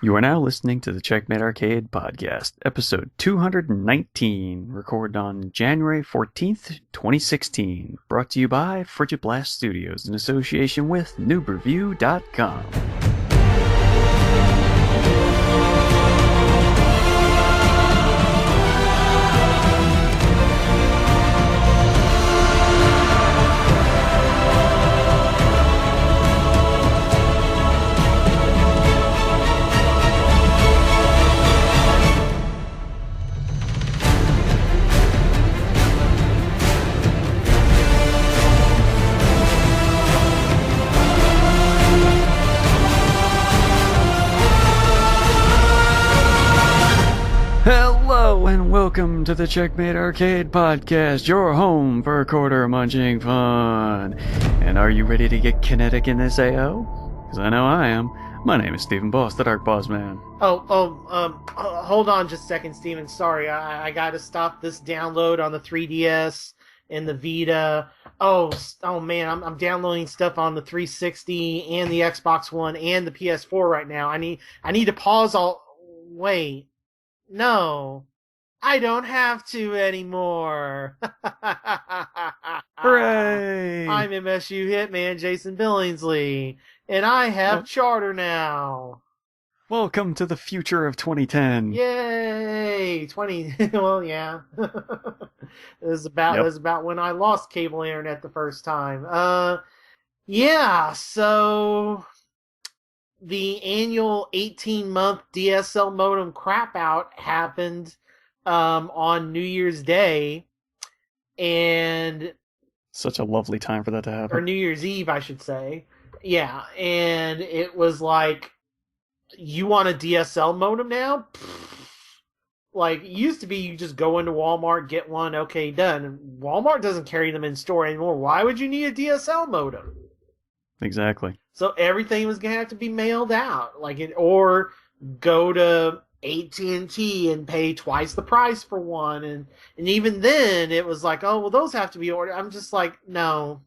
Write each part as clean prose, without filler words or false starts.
You are now listening to the Checkmate Arcade Podcast, episode 219, recorded on January 14th, 2016. Brought to you by Frigid Blast Studios in association with NoobReview.com. Hello and welcome to the Checkmate Arcade Podcast, your home for quarter munching fun. And are you ready to get kinetic in this AO? Because I know I am. My name is Stephen Boss, the Dark Boss Man. Hold on just a second, Steven. Sorry, I gotta stop this download on the 3DS and the Vita. Oh man, I'm downloading stuff on the 360 and the Xbox One and the PS4 right now. I need to pause all... Wait. No. I don't have to anymore. Hooray! I'm MSU Hitman Jason Billingsley, and I have Charter now. Welcome to the future of 2010. Yay! 20. Well, yeah. It was about when I lost cable internet the first time. Yeah. So the annual 18-month DSL modem crap out happened on New Year's Day, and Such a lovely time for that to happen. or New Year's Eve, I should say. Yeah, and it was like, you want a DSL modem now? Like, it used to be you just go into Walmart, get one, okay, done. Walmart doesn't carry them in store anymore. Why would you need a DSL modem? Exactly. So everything was going to have to be mailed out. Or go to AT&T and pay twice the price for one. And even then, it was like, oh, well, those have to be ordered. I'm just like, no,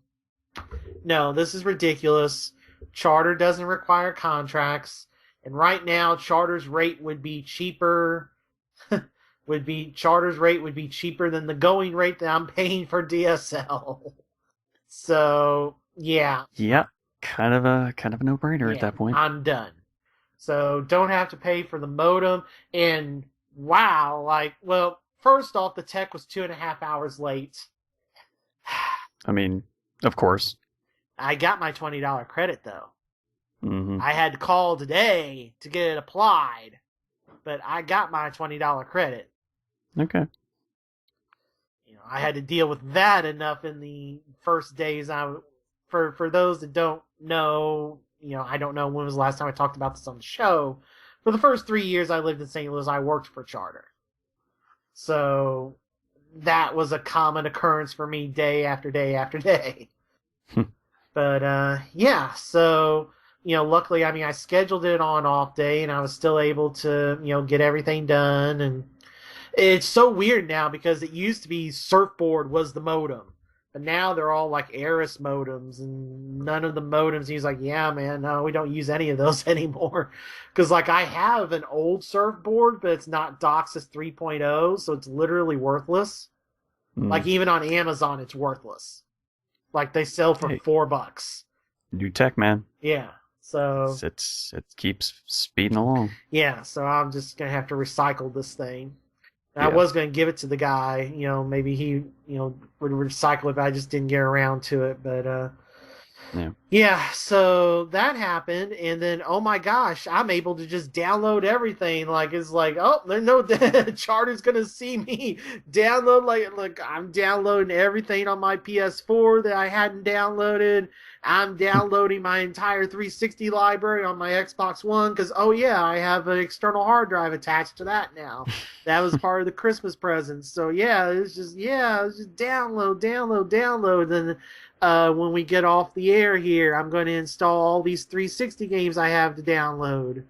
this is ridiculous. Charter doesn't require contracts. And right now, Charter's rate would be cheaper. Charter's rate would be cheaper than the going rate that I'm paying for DSL. So, yeah. Yep. Kind of a no-brainer at that point. I'm done. So don't have to pay for the modem. And wow, first off, the tech was 2.5 hours late. I mean, of course. I got my $20 credit though. Mm-hmm. I had to call today to get it applied, but I got my $20 credit. Okay. I had to deal with that enough in the first days. For those that don't know, I don't know when was the last time I talked about this on the show. For the first 3 years I lived in St. Louis, I worked for Charter. So that was a common occurrence for me day after day after day. But, yeah, so, luckily, I scheduled it on off day and I was still able to, get everything done. And it's so weird now because it used to be Surfboard was the modem. But now they're all like Aris modems, and none of the modems. He's like, yeah, man, no, we don't use any of those anymore. Because, I have an old Surfboard, but it's not DOCSIS 3.0, so it's literally worthless. Even on Amazon, it's worthless. They sell for $4. New tech, man. Yeah, so... It keeps speeding along. Yeah, so I'm just going to have to recycle this thing. Yeah. I was going to give it to the guy, maybe he, would recycle it, but I just didn't get around to it. But, yeah, so that happened. And then, oh my gosh, I'm able to just download everything. There's no Charter's going to see me download. I'm downloading everything on my PS4 that I hadn't downloaded. I'm downloading my entire 360 library on my Xbox One because, I have an external hard drive attached to that now. That was part of the Christmas present. So, it was just download. And when we get off the air here, I'm going to install all these 360 games I have to download.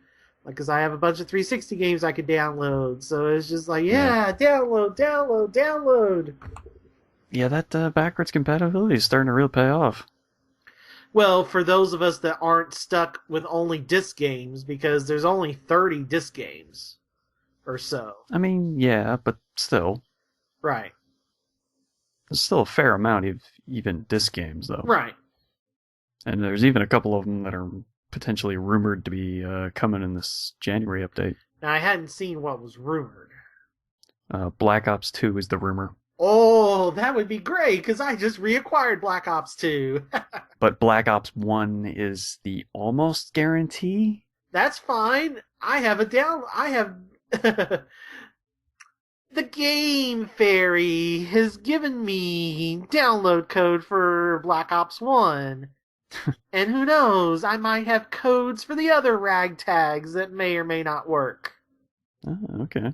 Because I have a bunch of 360 games I could download. So it's just download. Yeah, that backwards compatibility is starting to really pay off. Well, for those of us that aren't stuck with only disc games, because there's only 30 disc games or so. I mean, yeah, but still. Right. There's still a fair amount of even disc games, though. Right. And there's even a couple of them that are potentially rumored to be coming in this January update. Now, I hadn't seen what was rumored. Black Ops 2 is the rumor. Oh, that would be great, because I just reacquired Black Ops 2. But Black Ops 1 is the almost guarantee? That's fine. I have the Game Fairy has given me download code for Black Ops 1. And who knows, I might have codes for the other ragtags that may or may not work. Oh, okay.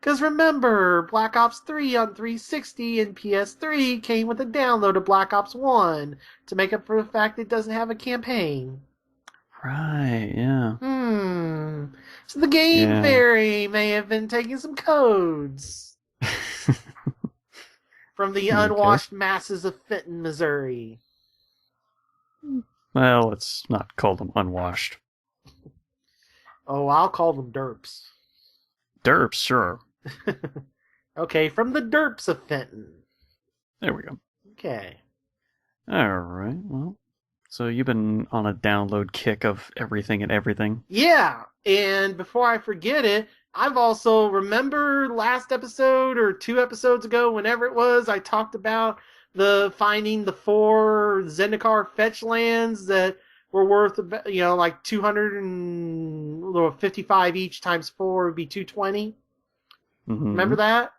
Because remember, Black Ops 3 on 360 and PS3 came with a download of Black Ops 1 to make up for the fact it doesn't have a campaign. Right, yeah. So the Game Fairy may have been taking some codes from the unwashed masses of Fenton, Missouri. Well, let's not call them unwashed. Oh, I'll call them derps. Derps, sure. Okay, from the derps of Fenton. There we go. Okay. Alright, well. So you've been on a download kick of everything and everything? Yeah, and before I forget it, I've also, remember last episode or 2 episodes ago, whenever it was, I talked about finding the 4 Zendikar fetch lands that were worth, like 255 each times 4 would be 220. Mm-hmm. Remember that?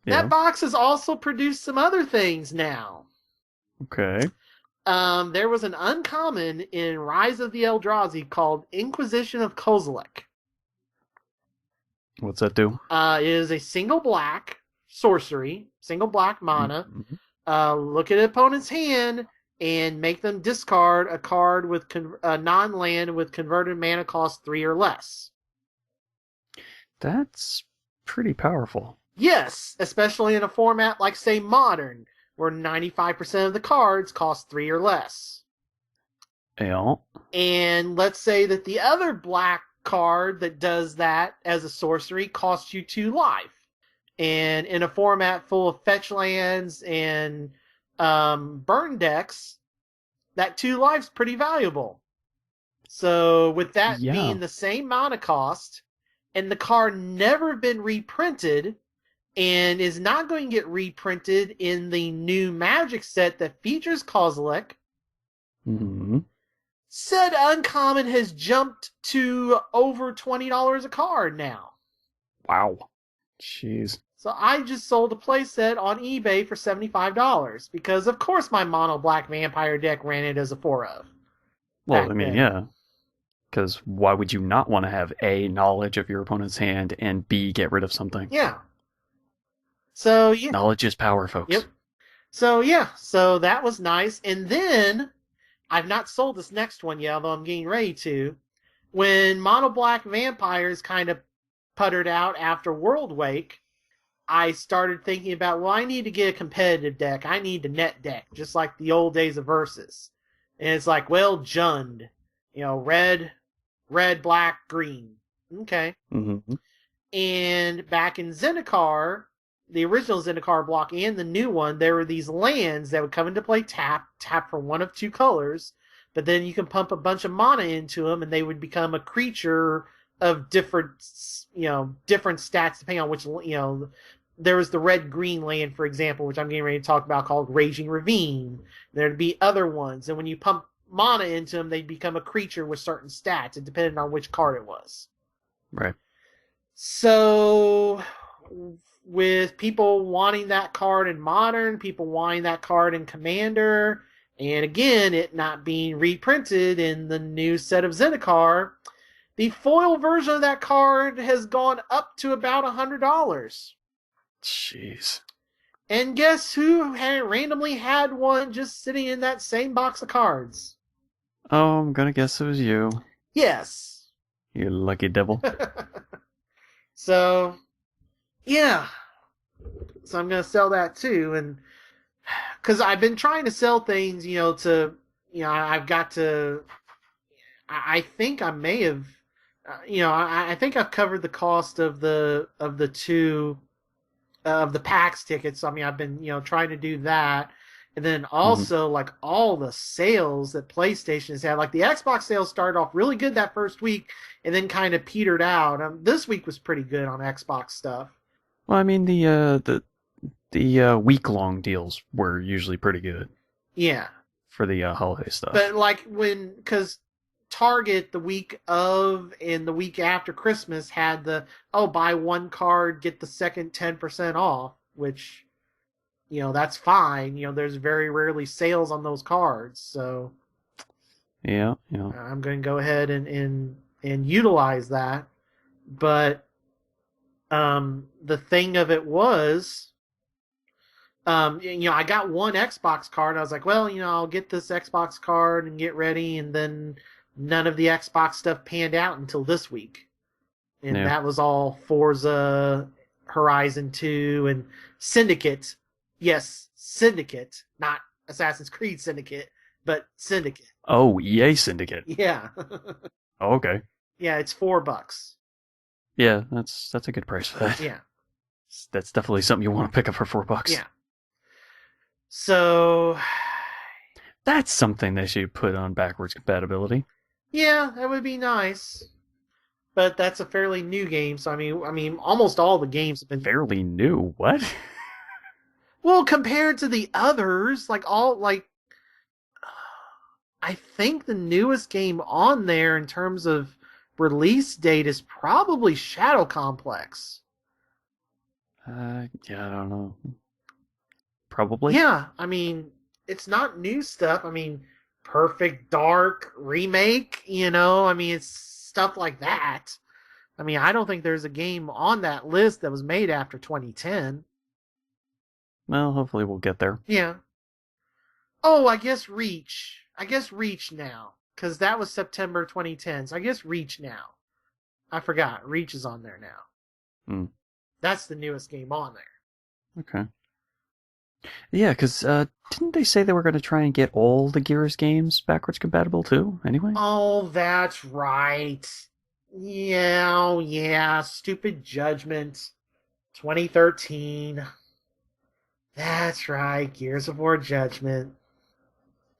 Yeah. That box has also produced some other things now. Okay. There was an uncommon in Rise of the Eldrazi called Inquisition of Kozilek. What's that do? It is a single black sorcery, single black mana. Mm-hmm. Look at an opponent's hand and make them discard a card with a non-land with converted mana cost 3 or less. That's pretty powerful. Yes, especially in a format like, say, Modern, where 95% of the cards cost 3 or less. Yeah. And let's say that the other black card that does that as a sorcery costs you 2 life. And in a format full of fetch lands and burn decks, that 2 life's pretty valuable. So with that being the same mana cost, and the card never been reprinted, and is not going to get reprinted in the new Magic set that features Kozilek, said uncommon has jumped to over $20 a card now. Wow. Jeez. So I just sold a playset on eBay for $75 because, of course, my mono black vampire deck ran it as a 4 of. Well, I mean, yeah. Because why would you not want to have A, knowledge of your opponent's hand, and B, get rid of something? Yeah. So, yeah. Knowledge is power, folks. Yep. So, yeah. So that was nice. And then, I've not sold this next one yet, although I'm getting ready to. When mono black vampires kind of puttered out after World Wake, I started thinking about, well, I need to get a competitive deck. I need a net deck, just like the old days of Versus. And it's like, well, Jund. Red, black, green. Okay. Mm-hmm. And back in Zendikar, the original Zendikar block and the new one, there were these lands that would come into play tap for one of 2 colors, but then you can pump a bunch of mana into them and they would become a creature of different stats depending on which, there was the red-green land, for example, which I'm getting ready to talk about, called Raging Ravine. There'd be other ones, and when you pump mana into them, they'd become a creature with certain stats. It depended on which card it was. Right. So, with people wanting that card in Modern, people wanting that card in Commander, and again, it not being reprinted in the new set of Zendikar, the foil version of that card has gone up to about $100. Jeez. And guess who randomly had one just sitting in that same box of cards? Oh, I'm gonna guess it was you. Yes. You lucky devil. So, yeah. So I'm gonna sell that too, and because I've been trying to sell things, to I've got to. I think I may have. I think I've covered the cost of the two of the PAX tickets. I mean, I've been trying to do that, and then also like all the sales that PlayStation has had. Like the Xbox sales started off really good that first week, and then kind of petered out. This week was pretty good on Xbox stuff. Well, I mean the week-long deals were usually pretty good. Yeah. For the holiday stuff. But like because Target the week of and the week after Christmas had the buy one card get the second 10% off, which that's fine. There's very rarely sales on those cards, so yeah. I'm going to go ahead and utilize that. But the thing of it was, I got one Xbox card. I was like, well, I'll get this Xbox card and get ready, and then none of the Xbox stuff panned out until this week. And that was all Forza Horizon 2 and Syndicate. Yes, Syndicate, not Assassin's Creed Syndicate, but Syndicate. Oh, EA Syndicate. Yeah. Oh, okay. Yeah, it's $4. Yeah, that's a good price for that. Yeah. That's definitely something you want to pick up for $4. Yeah. So that's something they should put on backwards compatibility. Yeah, that would be nice. But that's a fairly new game, so I mean almost all the games have been fairly new. What? Well, compared to the others, I think the newest game on there in terms of release date is probably Shadow Complex. Yeah, I don't know. Probably. Yeah, I mean, it's not new stuff. I mean, Perfect Dark remake, I mean, it's stuff like that. I mean, I don't think there's a game on that list that was made after 2010. Well, hopefully we'll get there. Yeah. Oh, I guess Reach now, because that was September 2010, so I guess Reach now. I forgot. Reach is on there now. That's the newest game on there. Okay. Yeah, because didn't they say they were going to try and get all the Gears games backwards compatible too, anyway? Oh, that's right. Yeah, Stupid Judgment, 2013. That's right, Gears of War Judgment.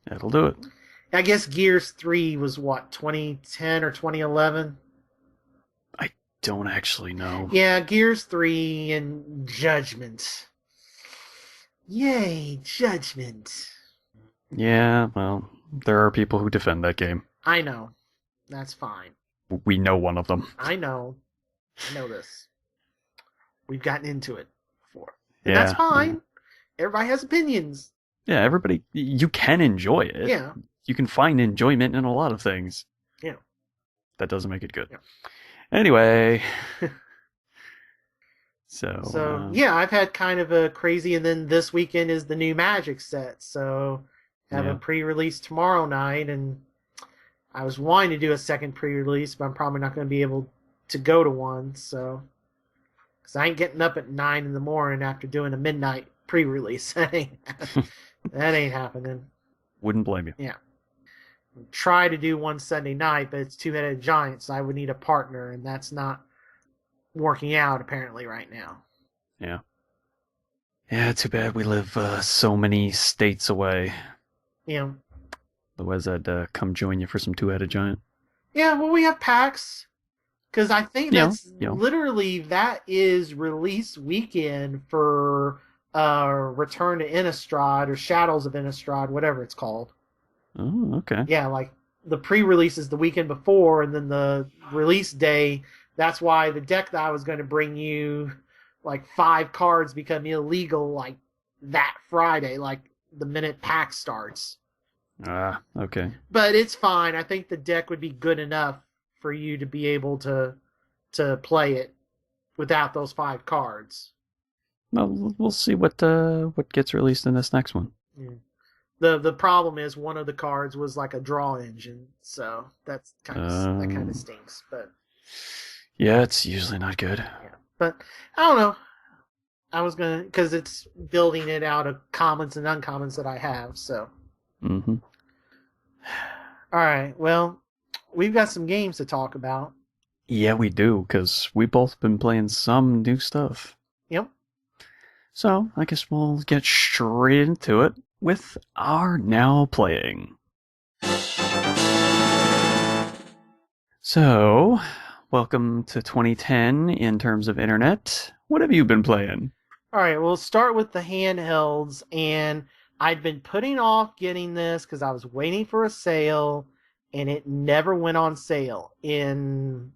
That'll do it. I guess Gears 3 was what, 2010 or 2011? I don't actually know. Yeah, Gears 3 and Judgment. Yay, Judgment. Yeah, well, there are people who defend that game. I know. That's fine. We know one of them. I know this. We've gotten into it before. And that's fine. Yeah. Everybody has opinions. Yeah, everybody, you can enjoy it. Yeah. You can find enjoyment in a lot of things. Yeah. That doesn't make it good. Yeah. Anyway. So yeah, I've had kind of a crazy, and then this weekend is the new Magic set, so have a pre-release tomorrow night, and I was wanting to do a second pre-release, but I'm probably not going to be able to go to one, so because I ain't getting up at 9 in the morning after doing a midnight pre-release. That ain't happening. Wouldn't blame you. Yeah. Try to do one Sunday night, but it's Two-Headed Giant, so I would need a partner, and that's not working out apparently right now. Yeah, too bad we live so many states away. Yeah. Otherwise I'd come join you for some Two-Headed Giant. Yeah, well, we have PAX, because I think that's literally that is release weekend for Return to Innistrad or Shadows of Innistrad, whatever it's called. Oh, okay. Yeah, like the pre-release is the weekend before, and then the release day. That's why the deck that I was going to bring you, like 5 cards, become illegal like that Friday, like the minute PAX starts. Okay. But it's fine. I think the deck would be good enough for you to be able to play it without those 5 cards. Well, we'll see what gets released in this next one. Yeah. The problem is one of the cards was like a draw engine, so that kind of stinks. But yeah, it's usually not good. Yeah, but I don't know. I was gonna, because it's building it out of commons and uncommons that I have. So. All right. Well, we've got some games to talk about. Yeah, we do, because we both been playing some new stuff. Yep. So, I guess we'll get straight into it with our now playing. So, welcome to 2010 in terms of internet. What have you been playing? All right. We'll start with the handhelds, and I'd been putting off getting this because I was waiting for a sale, and it never went on sale in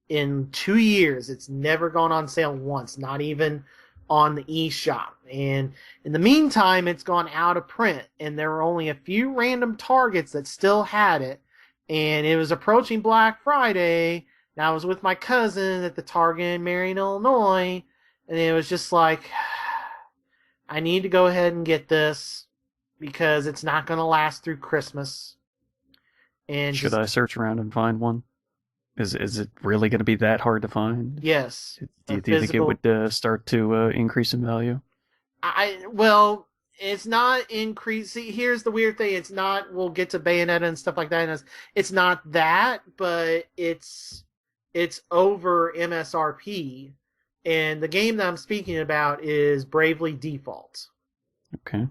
2 years. It's never gone on sale once, not even on the eShop. And in the meantime, it's gone out of print, and there were only a few random Targets that still had it. And it was approaching Black Friday, and I was with my cousin at the Target in Marion, Illinois, and it was just like, I need to go ahead and get this because it's not going to last through Christmas. And Should I search around and find one? Is it really going to be that hard to find? Yes. Do you think it would start to increase in value? Well, it's not increase. See, here's the weird thing. It's not. We'll get to Bayonetta and stuff like that. And it's not that, but it's over MSRP. And the game that I'm speaking about is Bravely Default. Okay.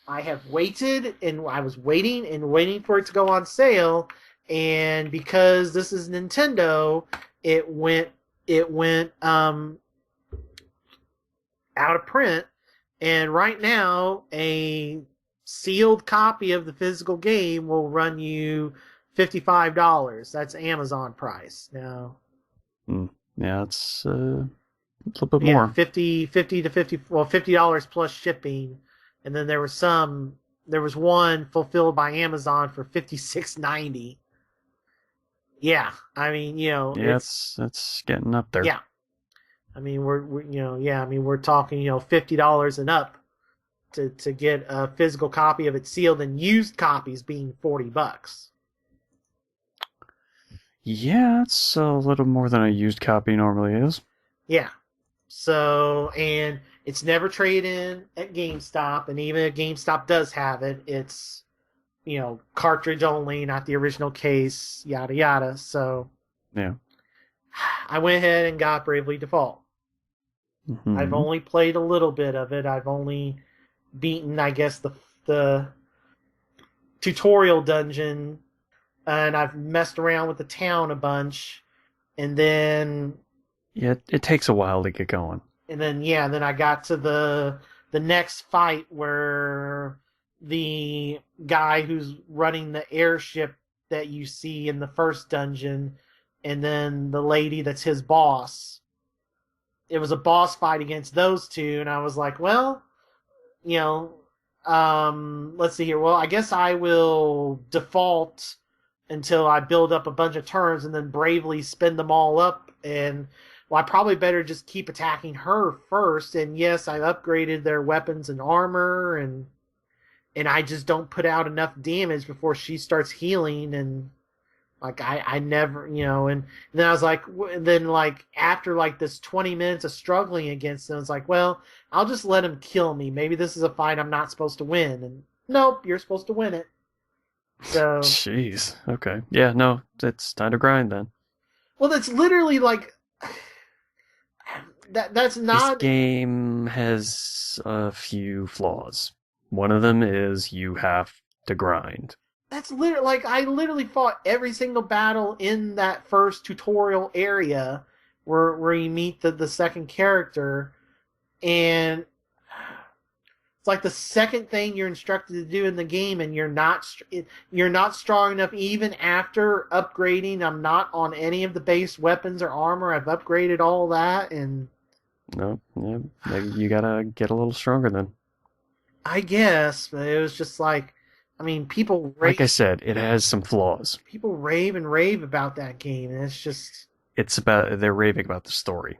I have waited, and I was waiting and waiting for it to go on sale. And because this is Nintendo, it went out of print. And right now, a sealed copy of the physical game will run you $55. That's Amazon price now. Yeah, it's a little bit more. 50 to 50. Well, $50 plus shipping, and then there was one fulfilled by Amazon for $56.90. Yeah, I mean, yeah, it's getting up there. Yeah, I mean, we're talking, $50 and up to get a physical copy of it sealed, and used copies being $40. Yeah, it's a little more than a used copy normally is. Yeah. So, and it's never traded in at GameStop, and even if GameStop does have it, it's cartridge only, not the original case, yada yada. So, yeah, I went ahead and got Bravely Default. Mm-hmm. I've only played a little bit of it. I've only beaten, I guess, the tutorial dungeon, and I've messed around with the town a bunch, and then it takes a while to get going. And then then I got to the next fight where the guy who's running the airship that you see in the first dungeon, and then the lady that's his boss. It was a boss fight against those two, and I was like, well, let's see here. Well, I guess I will default until I build up a bunch of turns, and then bravely spend them all up. And I probably better just keep attacking her first. And yes, I upgraded their weapons and armor, and I just don't put out enough damage before she starts healing. And I never, and then I was like, after this 20 minutes of struggling against them, it's like, well, I'll just let him kill me. Maybe this is a fight I'm not supposed to win. And nope, you're supposed to win it. So. Jeez. Okay. Yeah. No, it's time to grind then. Well, that's literally that's not. This game has a few flaws. One of them is you have to grind. That's literally I literally fought every single battle in that first tutorial area where you meet the second character, and it's like the second thing you're instructed to do in the game, and you're not strong enough even after upgrading. I'm not on any of the base weapons or armor. I've upgraded all that, and no, yeah, you gotta get a little stronger then. I guess, but it was just people rave, like I said, it has some flaws. People rave and rave about that game, and it's just they're raving about the story.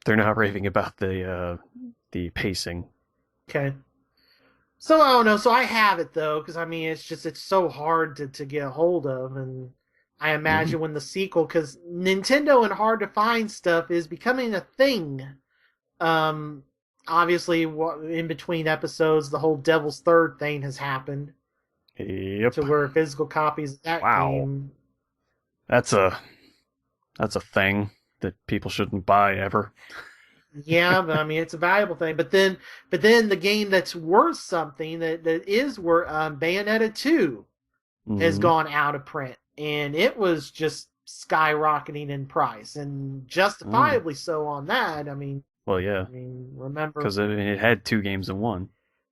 They're not raving about the pacing. Okay. So I don't know. So I have it though, because it's so hard to get a hold of, and I imagine when the sequel, because Nintendo and hard to find stuff is becoming a thing. Obviously, in between episodes, the whole Devil's Third thing has happened. Yep. to where physical copies of that Wow. game. That's a thing that people shouldn't buy ever. Yeah, but I mean it's a valuable thing. But then the game that's worth something that is worth Bayonetta 2 has Mm-hmm. gone out of print, and it was just skyrocketing in price, and Oh, justifiably so on that. well, yeah, Remember. because it had two games in one.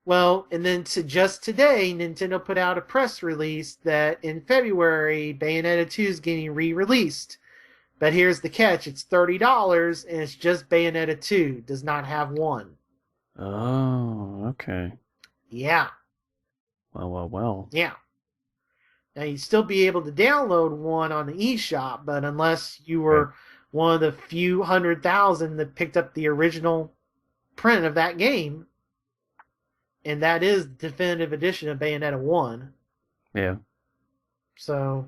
Well, and then just today, Nintendo put out a press release that in February, Bayonetta 2 is getting re-released. But here's the catch: it's $30, and it's just Bayonetta 2. Does not have one. Oh, okay. Yeah, Well. yeah. Now you'd still be able to download one on the eShop, but unless you Okay. were one of the few 100,000 that picked up the original print of that game, and that is the definitive edition of Bayonetta 1. Yeah. So,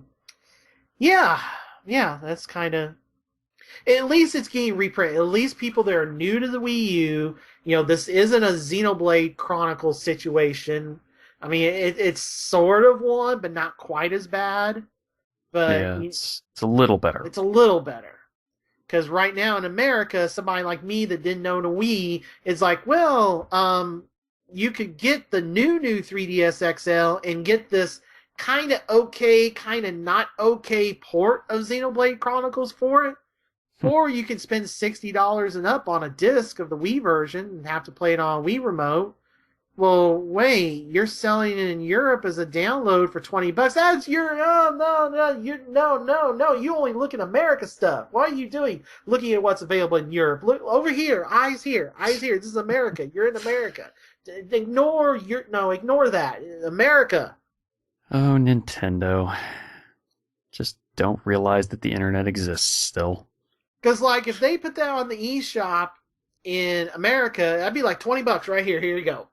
yeah, that's kind of. At least it's getting reprinted. At least people that are new to the Wii U, this isn't a Xenoblade Chronicles situation. I mean, it's sort of one, but not quite as bad. But Yeah. It's a little better. it's a little better. Because right now in America, somebody like me that didn't own a Wii is like, well, you could get the new 3DS XL and get this kind of okay, kind of not okay port of Xenoblade Chronicles for it. Or you could spend $60 and up on a disc of the Wii version and have to play it on a Wii remote. Well, wait, you're selling it in Europe as a download for $20. That's your no. You only look at America stuff. What are you doing? Looking at what's available in Europe. Look over here, eyes here. This is America. You're in America. Ignore that. America. Oh, Nintendo. Just don't realize that the internet exists still. Because if they put that on the eShop in America, that'd be like $20 right here. Here you go.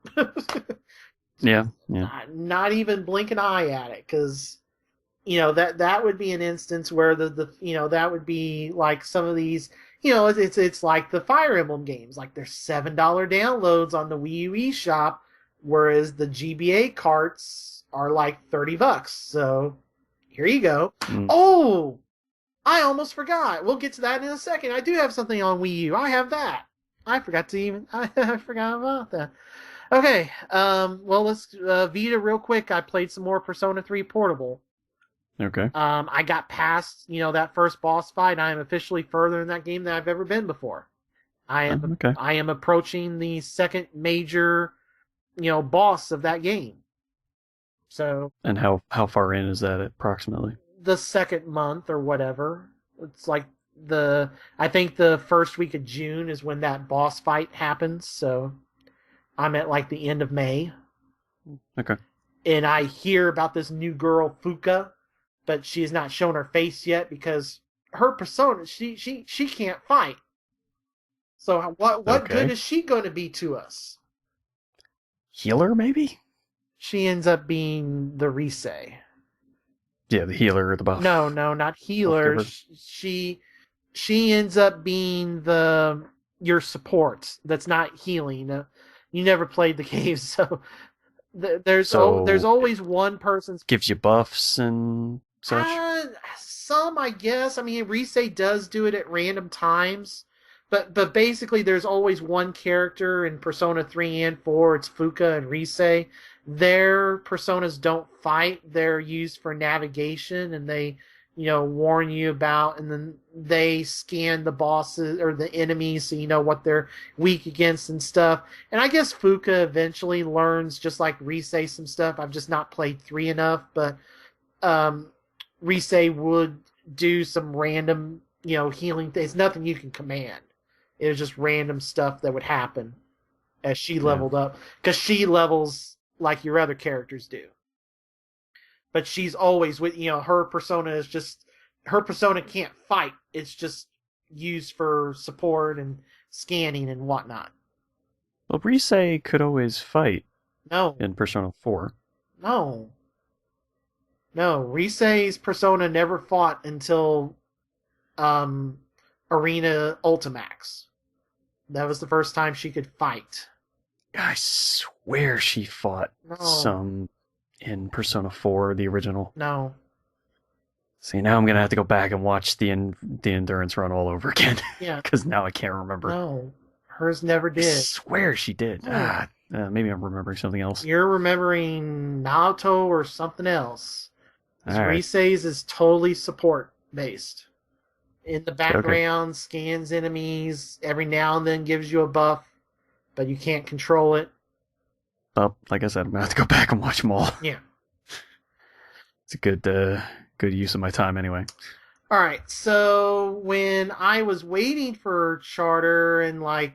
Yeah. Not even blink an eye at it, because that would be an instance where the that would be like some of these. It's like the Fire Emblem games. Like there's $7 downloads on the Wii U eShop, whereas the GBA carts are like $30. So here you go. Mm. Oh, I almost forgot. We'll get to that in a second. I do have something on Wii U. I have that. I forgot about that. Okay. Well, let's Vita real quick. I played some more Persona 3 Portable. Okay. I got past that first boss fight. I am officially further in that game than I've ever been before. I am approaching the second major boss of that game. So. And how far in is that approximately? The second month or whatever. It's like I think the first week of June is when that boss fight happens. So I'm at like the end of May. Okay. And I hear about this new girl Fuka, but she has not shown her face yet because her persona she can't fight. So what good is she going to be to us? Healer, maybe? She ends up being the Risei. Yeah, the healer or the buff. No, not healer. She ends up being your support. That's not healing. You never played the game, so there's always one person. Gives you buffs and such. Some, I guess. I mean, Risei does do it at random times, but basically, there's always one character in Persona 3 and 4. It's Fuka and Risei. Their personas don't fight. They're used for navigation, and they, warn you about, and then they scan the bosses or the enemies so you know what they're weak against and stuff. And I guess Fuka eventually learns, just like Risei, some stuff. I've just not played 3 enough, but Risei would do some random, healing things. Nothing you can command. It was just random stuff that would happen as she leveled up, because she levels like your other characters do. But she's always with, her persona can't fight. It's just used for support and scanning and whatnot. Well, Risei could always fight. No. In Persona 4. No, Risei's persona never fought until Arena Ultimax. That was the first time she could fight. I swear she fought some in Persona 4, the original? No. See, now I'm gonna have to go back and watch the endurance run all over again. Yeah. Because now I can't remember. No. Hers never I did. swear she did. No. Maybe I'm remembering something else. You're remembering Naoto or something else. Right. Riseis is totally support based. In the background, scans enemies, every now and then gives you a buff, but you can't control it. Well, like I said, I'm gonna have to go back and watch them all. Yeah. It's a good use of my time anyway. Alright, so when I was waiting for Charter and I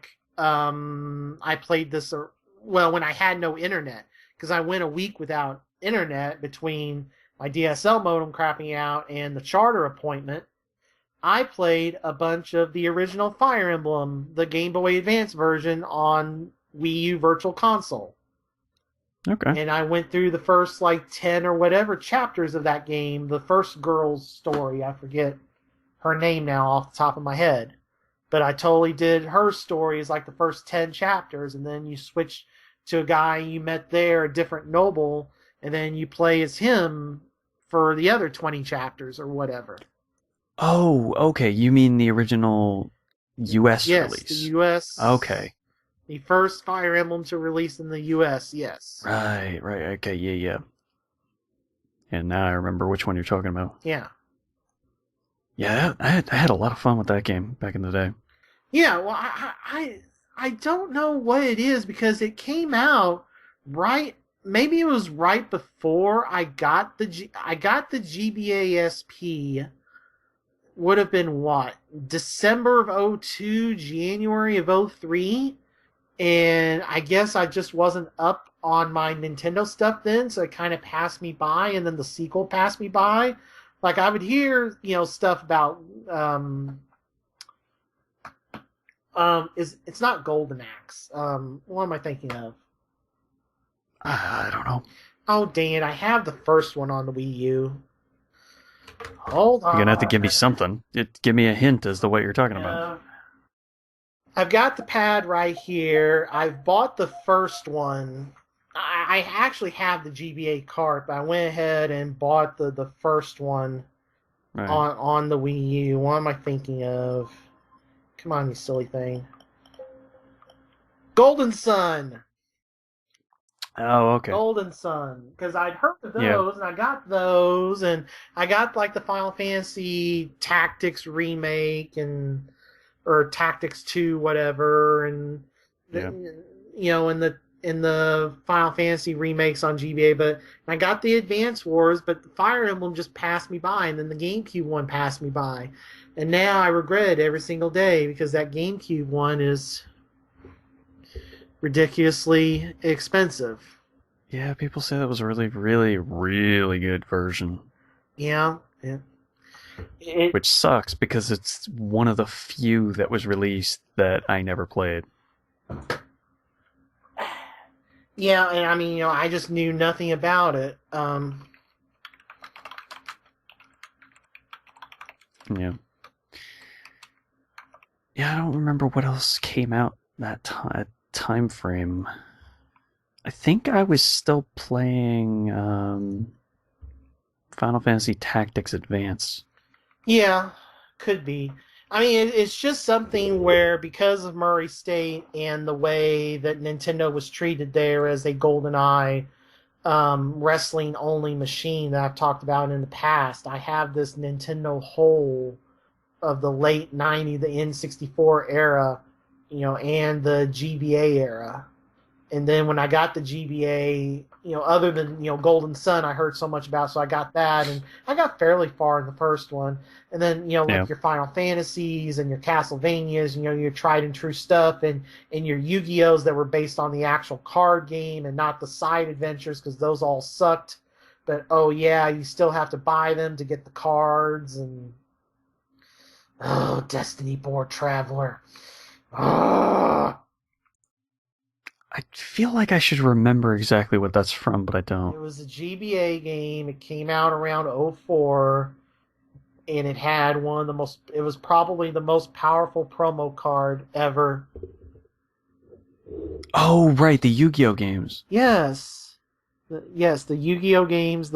played this, when I had no internet, because I went a week without internet between my DSL modem crapping out and the Charter appointment, I played a bunch of the original Fire Emblem, the Game Boy Advance version on Wii U Virtual Console. Okay. And I went through the first 10 or whatever chapters of that game, the first girl's story. I forget her name now off the top of my head. But I totally did her story as the first 10 chapters, and then you switch to a guy you met there, a different noble, and then you play as him for the other 20 chapters or whatever. Oh, okay. You mean the original US release? Yes, the US. Okay. The first Fire Emblem to release in the US, yes. Right. Okay, yeah. And now I remember which one you're talking about. Yeah. Yeah, I had a lot of fun with that game back in the day. Yeah, well, I don't know what it is because it came out right. Maybe it was right before I got the GBA SP. Would have been what? December of 02, January of 03. And I guess I just wasn't up on my Nintendo stuff then, so it kind of passed me by, and then the sequel passed me by. I would hear, stuff about it's not Golden Axe. What am I thinking of? I don't know. Oh dang it! I have the first one on the Wii U. Hold on. You're gonna have to give me something. Give me a hint as to what you're talking about. I've got the pad right here. I've bought the first one. I actually have the GBA cart, but I went ahead and bought the first one on the Wii U. What am I thinking of? Come on, you silly thing. Golden Sun! Oh, okay. Golden Sun. Because I'd heard of those, and I got those, and I got the Final Fantasy Tactics remake, or Tactics 2, whatever, and in the Final Fantasy remakes on GBA, but I got the Advance Wars, but the Fire Emblem just passed me by, and then the GameCube one passed me by. And now I regret it every single day because that GameCube one is ridiculously expensive. Yeah, people say that was a really, really, really good version. Yeah. Which sucks because it's one of the few that was released that I never played. Yeah, and I mean, I just knew nothing about it. Yeah. Yeah, I don't remember what else came out that time frame. I think I was still playing Final Fantasy Tactics Advance. Yeah, could be. I mean, it's just something where, because of Murray State and the way that Nintendo was treated there as a GoldenEye wrestling-only machine that I've talked about in the past, I have this Nintendo hole of the late 90s, the N64 era, and the GBA era. And then when I got the GBA, other than, Golden Sun, I heard so much about, so I got that, and I got fairly far in the first one. And then, your Final Fantasies and your Castlevanias, your tried and true stuff, and your Yu-Gi-Ohs that were based on the actual card game and not the side adventures, because those all sucked. But, oh yeah, you still have to buy them to get the cards, and... Oh, Destiny Board Traveler. Oh. I feel like I should remember exactly what that's from, but I don't. It was a GBA game. It came out around 04, and it had it was probably the most powerful promo card ever. Oh, right, the Yu-Gi-Oh games. Yes. Yes, the Yu-Gi-Oh games.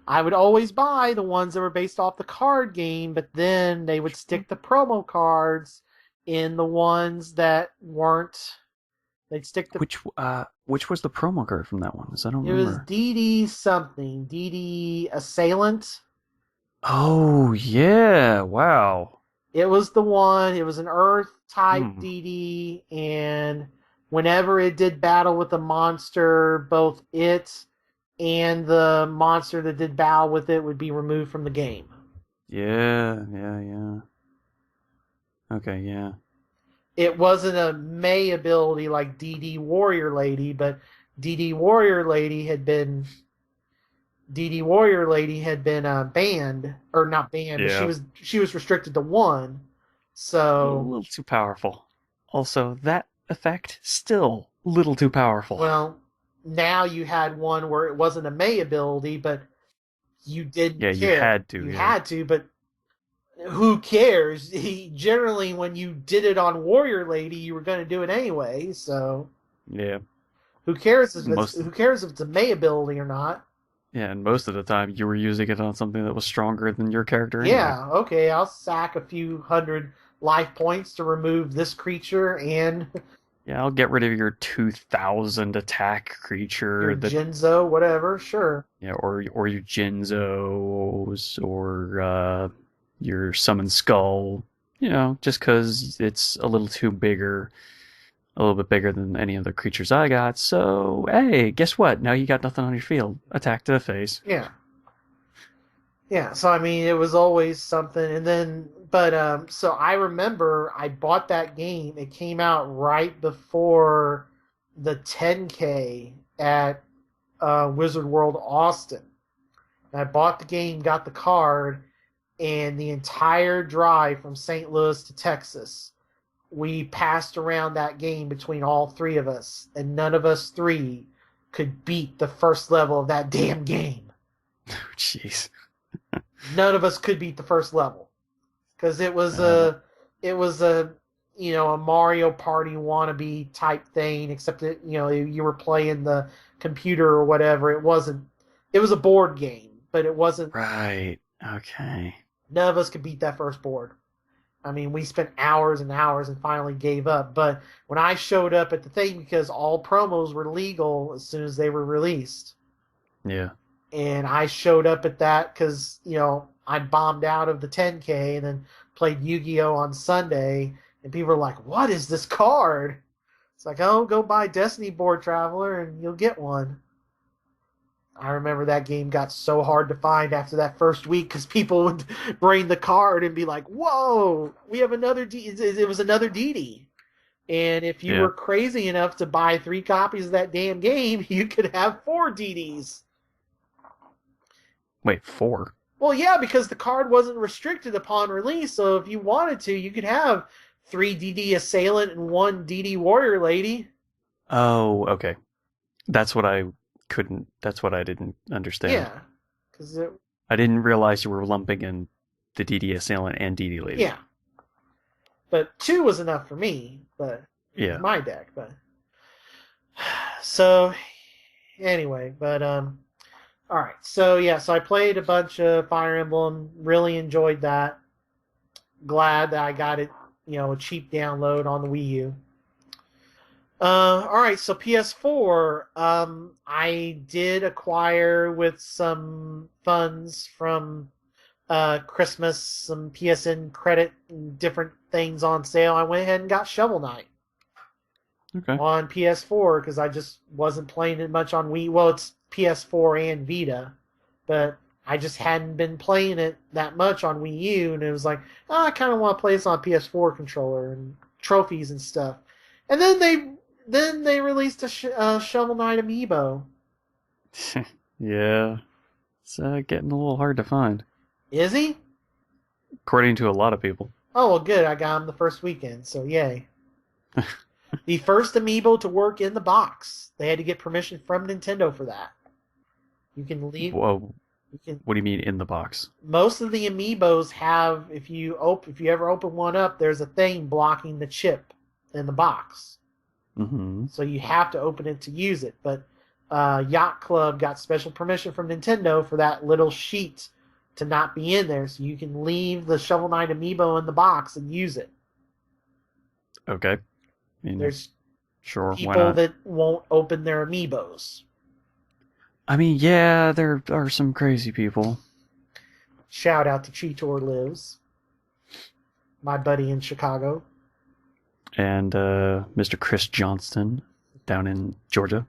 I would always buy the ones that were based off the card game, but then they would stick the promo cards in the ones that weren't. They'd stick the. Which was the promo card from that one? Because I don't It was remember. DD something, DD Assailant. Oh yeah! Wow. It was the one. It was an Earth type Hmm. DD, and whenever it did battle with a monster, both it and the monster that did battle with it would be removed from the game. Yeah. Yeah. Yeah. Okay. Yeah. It wasn't a May ability like DD Warrior Lady, but DD Warrior Lady had been banned, or not banned, but Yeah. she was restricted to one. A So, little too powerful. Also, that effect still a little too powerful. well, now you had one where it wasn't a May ability, but you didn't Yeah, you care. had to. You Yeah. had to, but who cares? Generally, when you did it on Warrior Lady, you were going to do it anyway. So Yeah. Most. who cares if it's a May ability or not? Yeah, and most of the time you were using it on something that was stronger than your character anyway. Yeah, okay, I'll sack a few hundred life points to remove this creature and Yeah, I'll get rid of your 2,000 attack creature your that, Jinzo, whatever. Sure. yeah, or your Jinzos, or your Summon Skull. Just because it's a little too bigger, a little bit bigger than any of the creatures I got. So, hey, guess what? Now you got nothing on your field. Attack to the face. Yeah. Yeah, so I mean, it was always something, and then, but so I remember I bought that game. It came out right before the 10K at Wizard World Austin. And I bought the game, got the card, and the entire drive from St. Louis to Texas, we passed around that game between all three of us, and none of us three could beat the first level of that damn game. Jeez. None of us could beat the first level because it was Uh, a a Mario Party wannabe type thing, except that you were playing the computer or whatever. It wasn't. It was a board game, but it wasn't. right. Okay. None of us could beat that first board. I mean, we spent hours and hours and finally gave up. But when I showed up at the thing, because all promos were legal as soon as they were released, Yeah. and I showed up at that because I bombed out of the 10K and then played Yu-Gi-Oh on Sunday, and people were like, "What is this card?" It's like, "Oh, go buy Destiny Board Traveler and you'll get one." I remember that game got so hard to find after that first week because people would bring the card and be like, "Whoa, we have another D." It was another DD. And if you Yeah. were crazy enough to buy 3 copies of that damn game, you could have 4 DDs. Wait, 4? Well, yeah, because the card wasn't restricted upon release, so if you wanted to, you could have 3 DD Assailant and 1 DD Warrior Lady. Oh, okay. That's what I that's what I didn't understand. Yeah, because I didn't realize you were lumping in the DD Assailant and DD Lady. yeah, but 2 was enough for me, but Yeah. my deck. But so anyway, but all right. So yeah, so I played a bunch of Fire Emblem. Really enjoyed that. Glad that I got it, a cheap download on the Wii U. All right, so PS4, I did acquire with some funds from Christmas, some PSN credit and different things on sale. I went ahead and got Shovel Knight Okay. on PS4 because I just wasn't playing it much on Wii. Well, it's PS4 and Vita, but I just hadn't been playing it that much on Wii U, and it was like, oh, I kind of want to play this on PS4 controller and trophies and stuff. And then they released a Shovel Knight amiibo. Yeah. It's getting a little hard to find, Is he? according to a lot of people. Oh, well, good. I got him the first weekend, so yay. The first amiibo to work in the box. They had to get permission from Nintendo for that. You can leave. Whoa. You can. What do you mean in the box? Most of the amiibos have, if you ever open one up, there's a thing blocking the chip in the box. Mm-hmm. So you have to open it to use it. But Yacht Club got special permission from Nintendo for that little sheet to not be in there, so you can leave the Shovel Knight amiibo in the box and use it. Okay. I mean, There's sure, why people not? that won't open their amiibos. I mean, yeah, there are some crazy people. Shout out to Cheetor Lives, my buddy in Chicago. And Mr. Chris Johnston down in Georgia.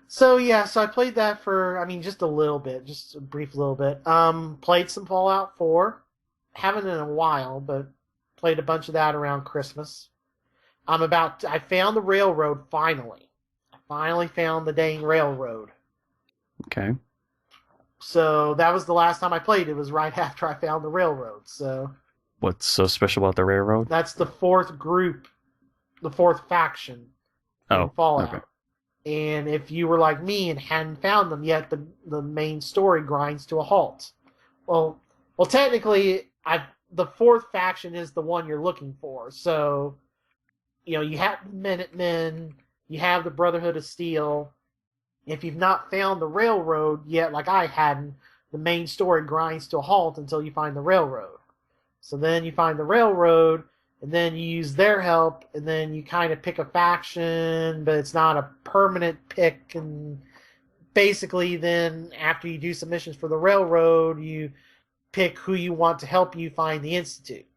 So I played that for, just a little bit, just a brief little bit. Played some Fallout 4. Haven't in a while, but played a bunch of that around Christmas. I found the railroad finally. I finally found the dang railroad. Okay. So that was the last time I played. It was right after I found the railroad. So What's so special about the railroad? that's the fourth group, the fourth faction in Fallout. Okay. And if you were like me and hadn't found them yet, the main story grinds to a halt. Well, technically, the fourth faction is the one you're looking for. So, you have the Minutemen, you have the Brotherhood of Steel. If you've not found the railroad yet, like I hadn't, the main story grinds to a halt until you find the railroad. So then you find the railroad, and then you use their help, and then you kind of pick a faction, but it's not a permanent pick. And basically then, after you do some missions for the railroad, you pick who you want to help you find the Institute.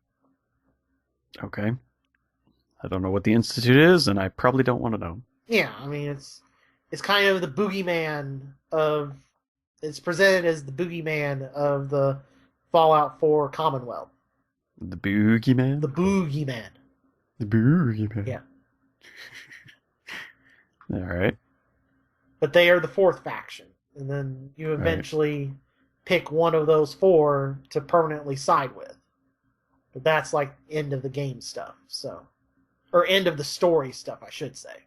Okay. I don't know what the Institute is, and I probably don't want to know. Yeah, it's kind of the boogeyman of... It's presented as the boogeyman of the Fallout 4 Commonwealth. The Boogeyman? The boogeyman. The Boogeyman. Yeah. Alright. But they are the fourth faction. And then you eventually pick one of those four to permanently side with. But that's like end of the game stuff. Or end of the story stuff, I should say.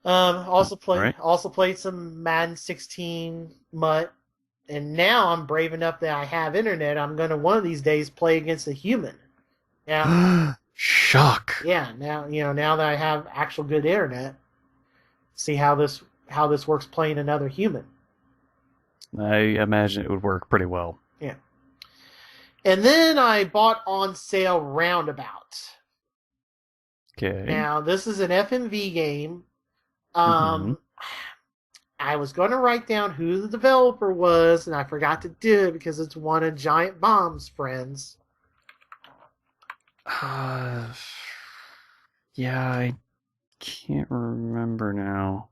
Also played some Madden 16 MUT. And now I'm brave enough that I have internet. I'm going to one of these days play against a human. Now, shock. Yeah, now that I have actual good internet, see how this works playing another human. I imagine it would work pretty well. Yeah. And then I bought on sale Roundabout. Okay. Now this is an FMV game. I was going to write down who the developer was, and I forgot to do it because it's one of Giant Bomb's friends. Yeah, I can't remember now.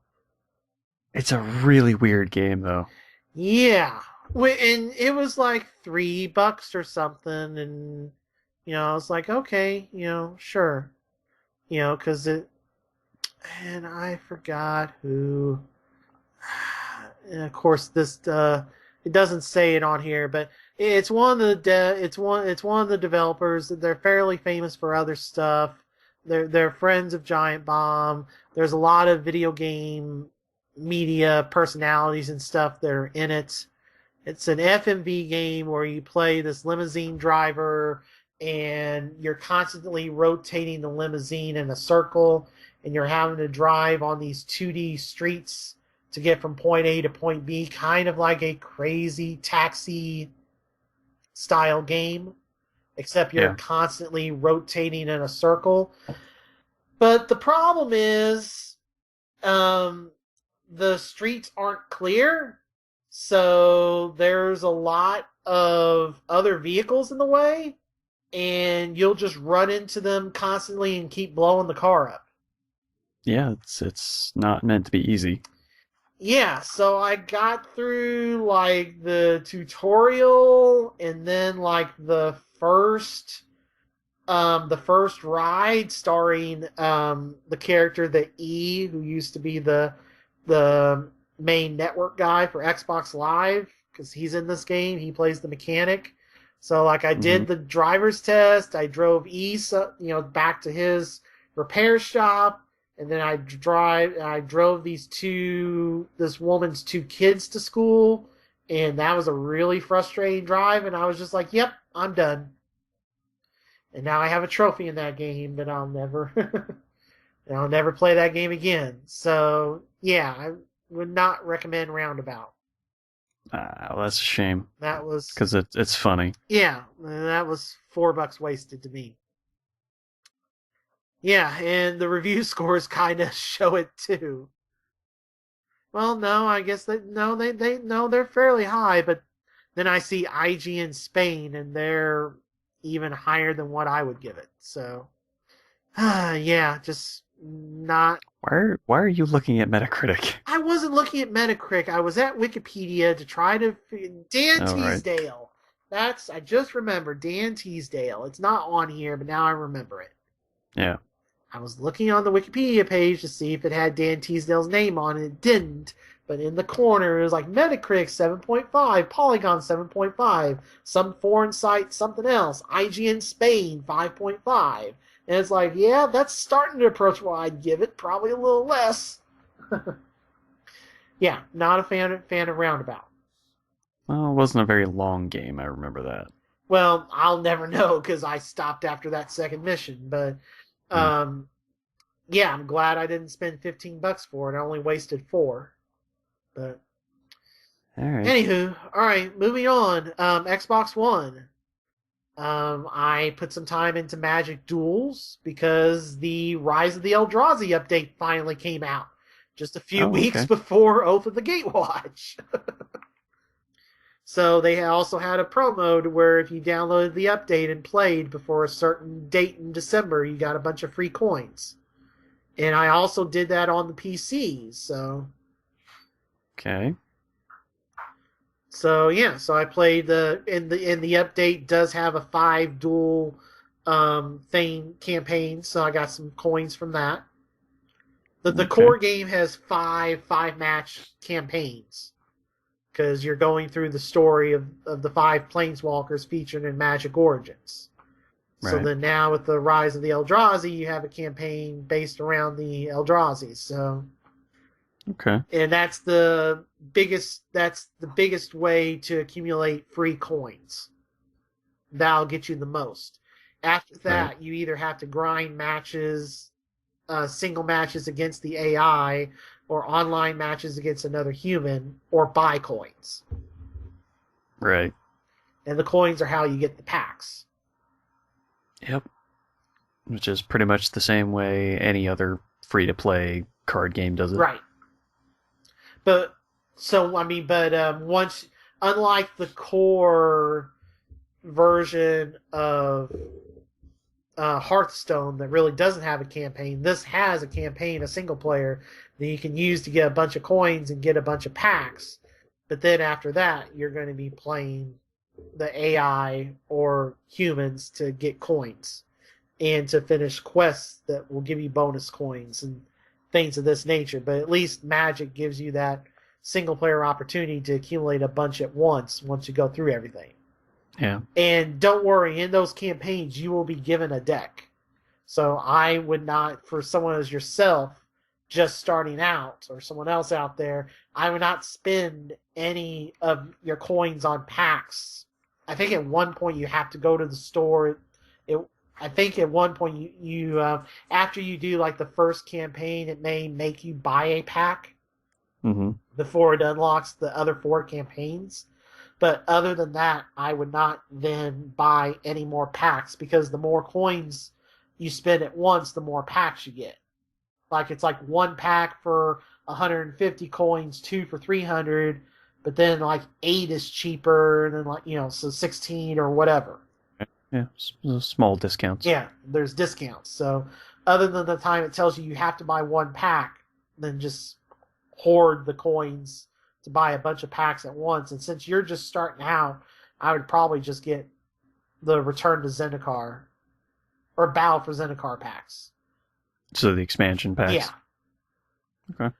It's a really weird game, though. Yeah. And it was like $3 or something, and, I was like, okay, sure. Because it... And I forgot who... And of course, this it doesn't say it on here, but it's one of the developers. They're fairly famous for other stuff. They're friends of Giant Bomb. There's a lot of video game media personalities and stuff that are in it. It's an FMV game where you play this limousine driver, and you're constantly rotating the limousine in a circle, and you're having to drive on these 2D streets to get from point A to point B, kind of like a Crazy Taxi style game, except you're constantly rotating in a circle. But the problem is, the streets aren't clear, so there's a lot of other vehicles in the way, and you'll just run into them constantly and keep blowing the car up. Yeah, it's not meant to be easy. Yeah, so I got through like the tutorial, and then like the first ride starring the character the E, who used to be the main network guy for Xbox Live, because he's in this game. He plays the mechanic. So like I did the driver's test. I drove E, back to his repair shop. And then I drove this woman's two kids to school, and that was a really frustrating drive, and I was just like, yep, I'm done. And now I have a trophy in that game that I'll never And I'll never play that game again. So, yeah, I would not recommend Roundabout. Well, that's a shame. That was... Because it's funny. Yeah, that was $4 wasted to me. Yeah, and the review scores kind of show it too. Well, no, I guess they're fairly high, but then I see IGN Spain, and they're even higher than what I would give it. So, yeah, just not. Why are you looking at Metacritic? I wasn't looking at Metacritic. I was at Wikipedia to try to Dan Teasdale. Right. I just remembered Dan Teasdale. It's not on here, but now I remember it. Yeah. I was looking on the Wikipedia page to see if it had Dan Teasdale's name on it. It didn't. But in the corner, it was like Metacritic 7.5, Polygon 7.5, some foreign site, something else, IGN Spain 5.5. And it's like, yeah, that's starting to approach what I'd give it, probably a little less. Yeah, not a fan of Roundabout. Well, it wasn't a very long game, I remember that. Well, I'll never know because I stopped after that second mission, but yeah, I'm glad I didn't spend $15 for it. I only wasted $4. But all right. Anywho, all right, moving on. Xbox One. I put some time into Magic Duels because the Rise of the Eldrazi update finally came out just a few weeks before Oath of the Gatewatch. So they also had a pro mode where if you downloaded the update and played before a certain date in December, you got a bunch of free coins. And I also did that on the PC, so... Okay. So yeah, so I played the update does have a 5 duel campaign, so I got some coins from that. The core game has 5 match campaigns because you're going through the story of the 5 planeswalkers featured in Magic Origins. Right. So then now with the Rise of the Eldrazi, you have a campaign based around the Eldrazi. So. Okay. And that's the biggest way to accumulate free coins. That'll get you the most. After that, you either have to grind matches, single matches against the AI, or online matches against another human, or buy coins. Right. And the coins are how you get the packs. Yep. Which is pretty much the same way any other free-to-play card game does it. Right. But once, unlike the core version of Hearthstone that really doesn't have a campaign, this has a campaign, a single player that you can use to get a bunch of coins and get a bunch of packs. But then after that, you're going to be playing the AI or humans to get coins and to finish quests that will give you bonus coins and things of this nature. But at least Magic gives you that single player opportunity to accumulate a bunch at once you go through everything. Yeah. And don't worry, in those campaigns you will be given a deck. So I would not, for someone as yourself just starting out or someone else out there, I would not spend any of your coins on packs. I think at one point you have to go to the store. I think at one point you after you do like the first campaign, it may make you buy a pack before it unlocks the other 4 campaigns. But other than that, I would not then buy any more packs because the more coins you spend at once, the more packs you get. Like it's like 1 pack for 150 coins, 2 for 300, but then like 8 is cheaper, and then so 16 or whatever. Yeah, small discounts. Yeah, there's discounts. So other than the time it tells you have to buy 1 pack, then just hoard the coins to buy a bunch of packs at once. And since you're just starting out, I would probably just get the Return to Zendikar or Battle for Zendikar packs. So the expansion packs? Yeah. Okay.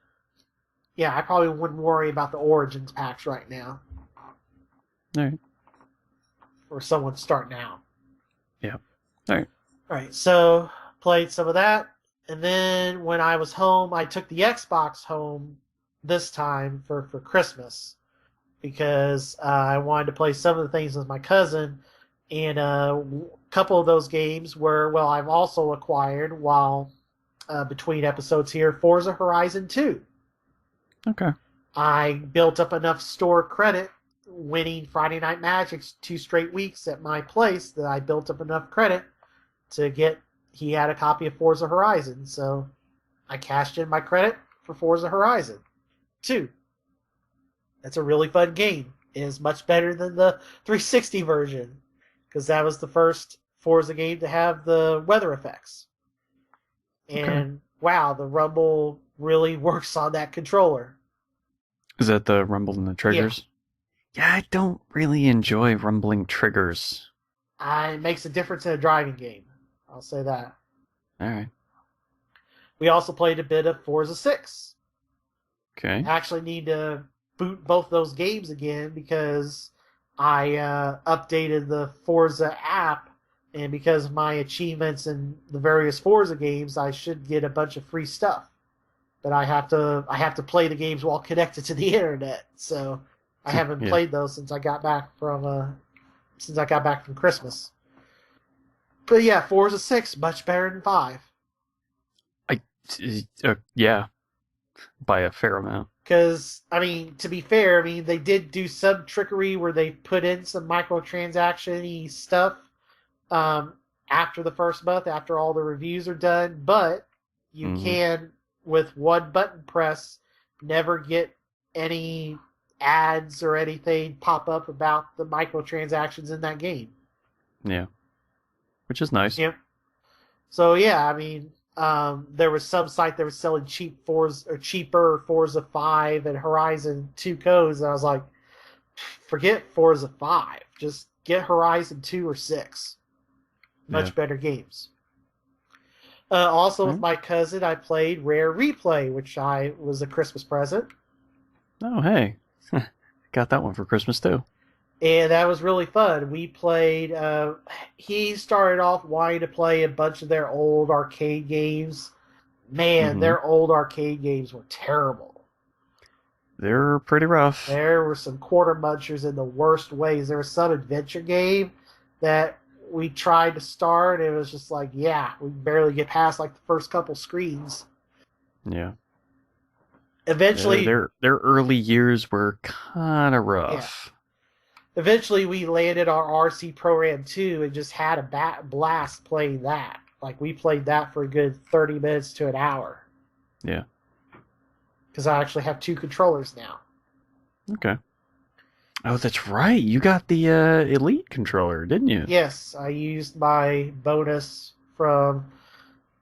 Yeah, I probably wouldn't worry about the Origins packs right now. All right. For someone starting out. Yeah. All right. All right, so played some of that. And then when I was home, I took the Xbox home this time for Christmas because I wanted to play some of the things with my cousin. And a couple of those games I've also acquired while between episodes here, Forza Horizon 2. Okay. I built up enough store credit winning Friday Night Magic 2 straight weeks at my place that I built up enough credit to get, he had a copy of Forza Horizon, so I cashed in my credit for Forza Horizon 2. That's a really fun game. It is much better than the 360 version, because that was the first Forza game to have the weather effects. And wow, the rumble really works on that controller. Is that the rumble and the triggers? Yeah, I don't really enjoy rumbling triggers. It makes a difference in a driving game. I'll say that. All right. We also played a bit of Forza 6. Okay. I actually need to boot both those games again because I updated the Forza app, and because of my achievements in the various Forza games, I should get a bunch of free stuff. But I have to play the games while connected to the internet, so I haven't played those since I got back from Christmas. But yeah, Forza 6 much better than 5. Yeah, by a fair amount. Because, I mean, to be fair, I mean, they did do some trickery where they put in some microtransaction-y stuff after the first month, after all the reviews are done, but you can, with one button press, never get any ads or anything pop up about the microtransactions in that game. Yeah. Which is nice. Yep. So, yeah, I mean, there was some site that was selling cheaper Forza 5 and Horizon 2 codes, and I was like, forget Forza 5. Just get Horizon 2 or 6. Much better games. Also, with my cousin, I played Rare Replay, which was a Christmas present. Oh, hey. Got that one for Christmas, too. And that was really fun. We played... he started off wanting to play a bunch of their old arcade games. Man, their old arcade games were terrible. They're pretty rough. There were some quarter munchers in the worst ways. There was some adventure game that we tried to start, and it was just like, we barely get past like the first couple screens. Yeah. Eventually... Their early years were kind of rough. Yeah. Eventually, we landed our RC Pro-Am 2 and just had a blast playing that. Like, we played that for a good 30 minutes to an hour. Yeah. Because I actually have 2 controllers now. Okay. Oh, that's right. You got the Elite controller, didn't you? Yes, I used my bonus from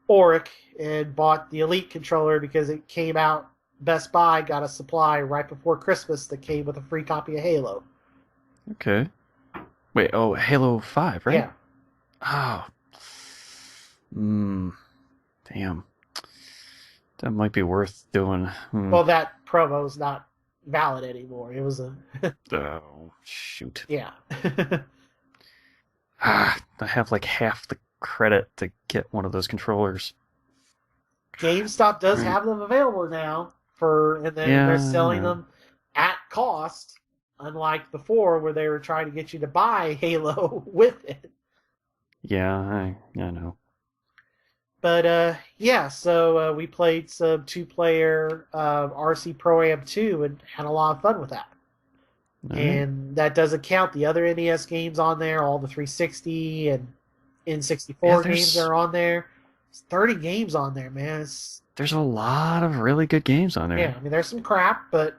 Oric and bought the Elite controller because it came out. Best Buy got a supply right before Christmas that came with a free copy of Halo. Okay. Wait, Halo 5, right? Yeah. Oh. Damn. That might be worth doing. Well, that promo's not valid anymore. It was a... Oh, shoot. Yeah. I have like half the credit to get one of those controllers. GameStop does have them available now, and they're selling them at cost, unlike before where they were trying to get you to buy Halo with it. Yeah, I know. But so we played some 2-player RC Pro-Am 2 and had a lot of fun with that. And that doesn't count the other NES games on there, all the 360 and N64 games are on there. It's 30 games on there, man. There's a lot of really good games on there. Yeah, I mean, there's some crap, but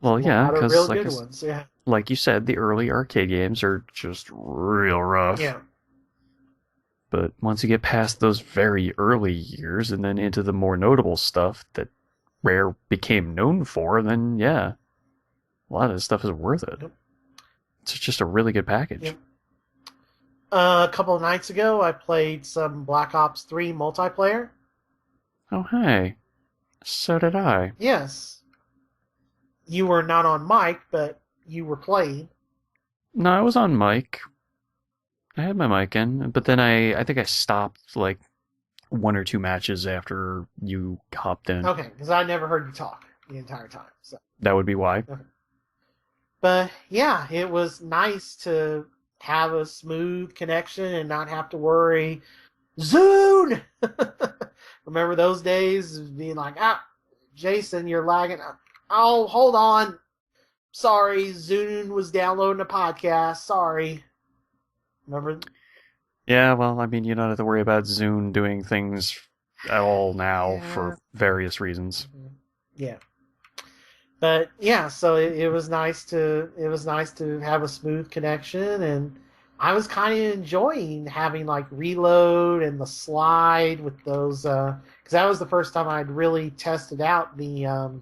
because real good ones. Yeah, like you said, the early arcade games are just real rough. Yeah. But once you get past those very early years and then into the more notable stuff that Rare became known for, then a lot of this stuff is worth it. Yep. It's just a really good package. Yep. A couple of nights ago, I played some Black Ops 3 multiplayer. Oh, hey. So did I. Yes. You were not on mic, but you were playing. No, I was on mic. I had my mic in, but then I think I stopped like 1 or 2 matches after you hopped in. Okay, because I never heard you talk the entire time. So. That would be why. Okay. But yeah, it was nice to have a smooth connection and not have to worry. Zune! Remember those days of being like, Jason, you're lagging. Oh, hold on. Sorry, Zune was downloading a podcast. Sorry. Remember? Yeah, well, I mean, you don't have to worry about Zune doing things at all now for various reasons. Yeah. But yeah, so it was nice to have a smooth connection, and I was kind of enjoying having like reload and the slide with those because that was the first time I'd really tested out the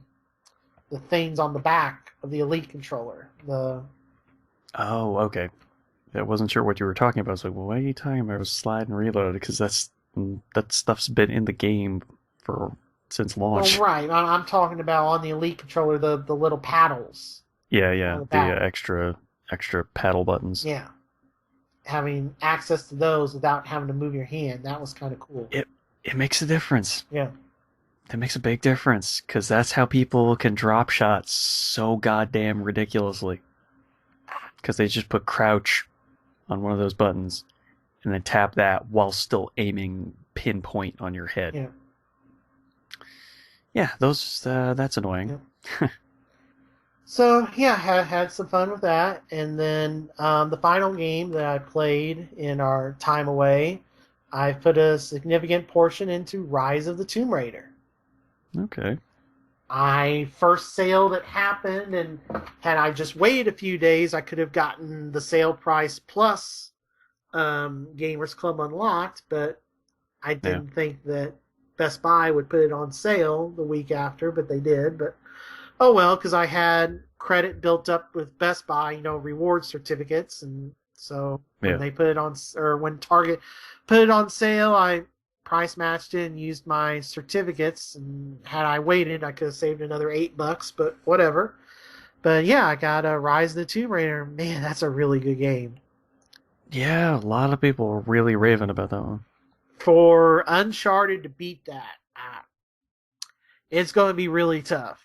things on the back of the Elite controller. Oh, okay. I wasn't sure what you were talking about. I was like, well, what are you talking about? Slide and reload, because that stuff's been in the game since launch. Well, right. I'm talking about on the Elite controller, the little paddles. Yeah, the extra paddle buttons. Yeah, having access to those without having to move your hand, that was kind of cool. It makes a difference. Yeah. It makes a big difference, because that's how people can drop shots so goddamn ridiculously. Because they just put crouch on one of those buttons and then tap that while still aiming pinpoint on your head. Yeah. Yeah, that's annoying. Yeah. So yeah, had some fun with that, and then the final game that I played in our time away, I put a significant portion into Rise of the Tomb Raider. Okay. First sale that happened, and had I just waited a few days, I could have gotten the sale price plus Gamers Club Unlocked, but I didn't think that Best Buy would put it on sale the week after, but they did. But oh well, because I had credit built up with Best Buy, reward certificates, and so when they put it on, or when Target put it on sale, I price matched it and used my certificates, and had I waited, I could have saved another $8, but whatever. But yeah, I got Rise of the Tomb Raider. Man, that's a really good game. Yeah, a lot of people are really raving about that one. For Uncharted to beat that, it's going to be really tough.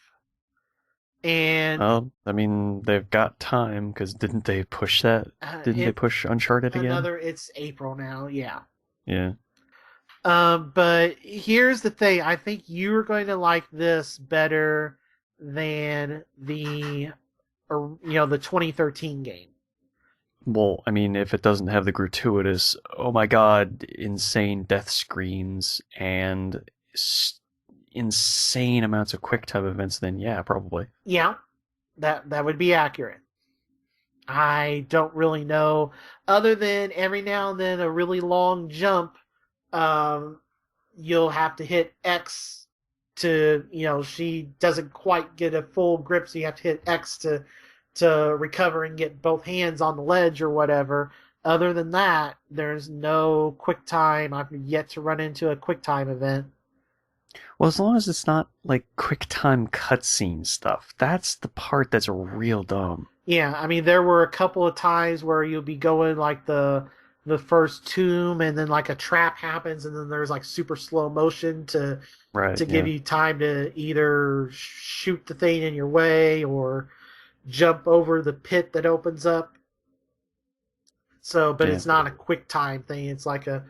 And I mean, they've got time, because didn't they push that? Didn't they push Uncharted again? It's April now, yeah. Yeah. But here's the thing. I think you're going to like this better than the 2013 game. Well, I mean, if it doesn't have the gratuitous, oh my god, insane death screens and insane amounts of quick-time events, then yeah, probably. Yeah, that would be accurate. I don't really know, other than every now and then a really long jump, you'll have to hit X to, she doesn't quite get a full grip, so you have to hit X to recover and get both hands on the ledge or whatever. Other than that, there's no quick time. I've yet to run into a quick time event. Well, as long as it's not like quick time cutscene stuff, that's the part that's real dumb. Yeah, I mean, there were a couple of times where you'll be going like the first tomb, and then like a trap happens, and then there's like super slow motion to give you time to either shoot the thing in your way or jump over the pit that opens up. So, but it's not a quick time thing. It's like the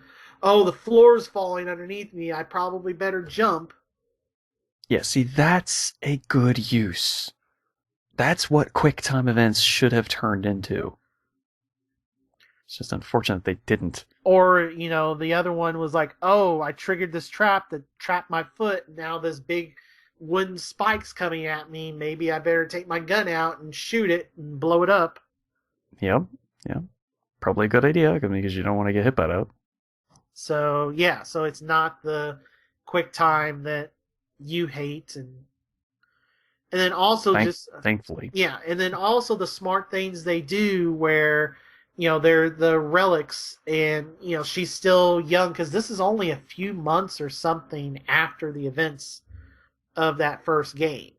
floor's falling underneath me, I probably better jump. Yeah, see, that's a good use. That's what quick time events should have turned into. It's just unfortunate they didn't. Or, the other one was like, I triggered this trap that trapped my foot, and now this big wooden spike's coming at me. Maybe I better take my gun out and shoot it and blow it up. Yep. Probably a good idea, because you don't want to get hit by that. So, yeah, so it's not the quick time that you hate, and then also thankfully. Yeah, and then also the smart things they do where, they're the relics, and, she's still young, because this is only a few months or something after the events of that first game.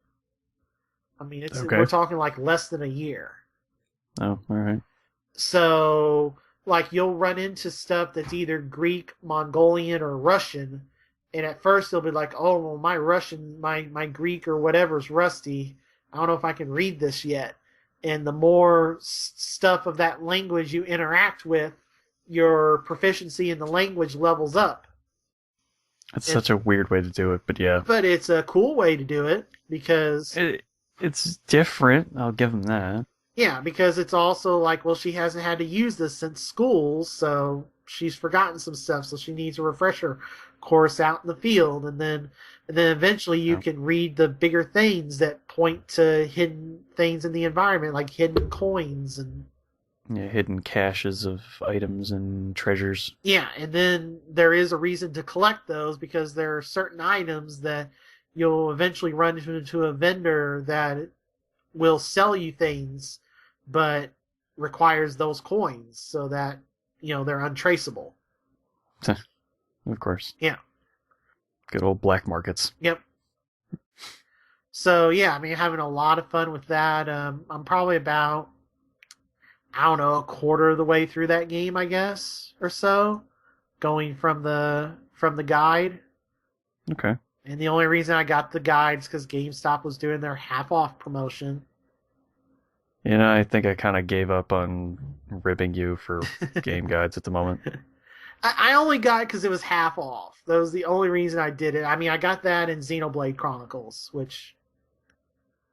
I mean, we're talking like less than a year. Oh, all right. So, like, you'll run into stuff that's either Greek, Mongolian, or Russian, and at first they'll be like, oh, well, my Russian, my Greek or whatever's rusty. I don't know if I can read this yet. And the more stuff of that language you interact with, your proficiency in the language levels up. It's such a weird way to do it, but yeah. But it's a cool way to do it because It's different. I'll give them that. yeah, because it's also like, well, she hasn't had to use this since school, so she's forgotten some stuff, so she needs a refresher course out in the field, and then eventually you can read the bigger things that point to hidden things in the environment, like hidden coins and hidden caches of items and treasures. yeah, and then there is a reason to collect those because there are certain items that you'll eventually run into a vendor that will sell you things, but requires those coins so that they're untraceable. Of course. Yeah. Good old black markets. Yep. So yeah, I mean, having a lot of fun with that. I'm probably about, I don't know, a quarter of the way through that game, I guess, or so, going from the guide. Okay. And the only reason I got the guide is because GameStop was doing their half-off promotion. I think I kind of gave up on ribbing you for game guides at the moment. I only got it because it was half off. That was the only reason I did it. I mean, I got that in Xenoblade Chronicles,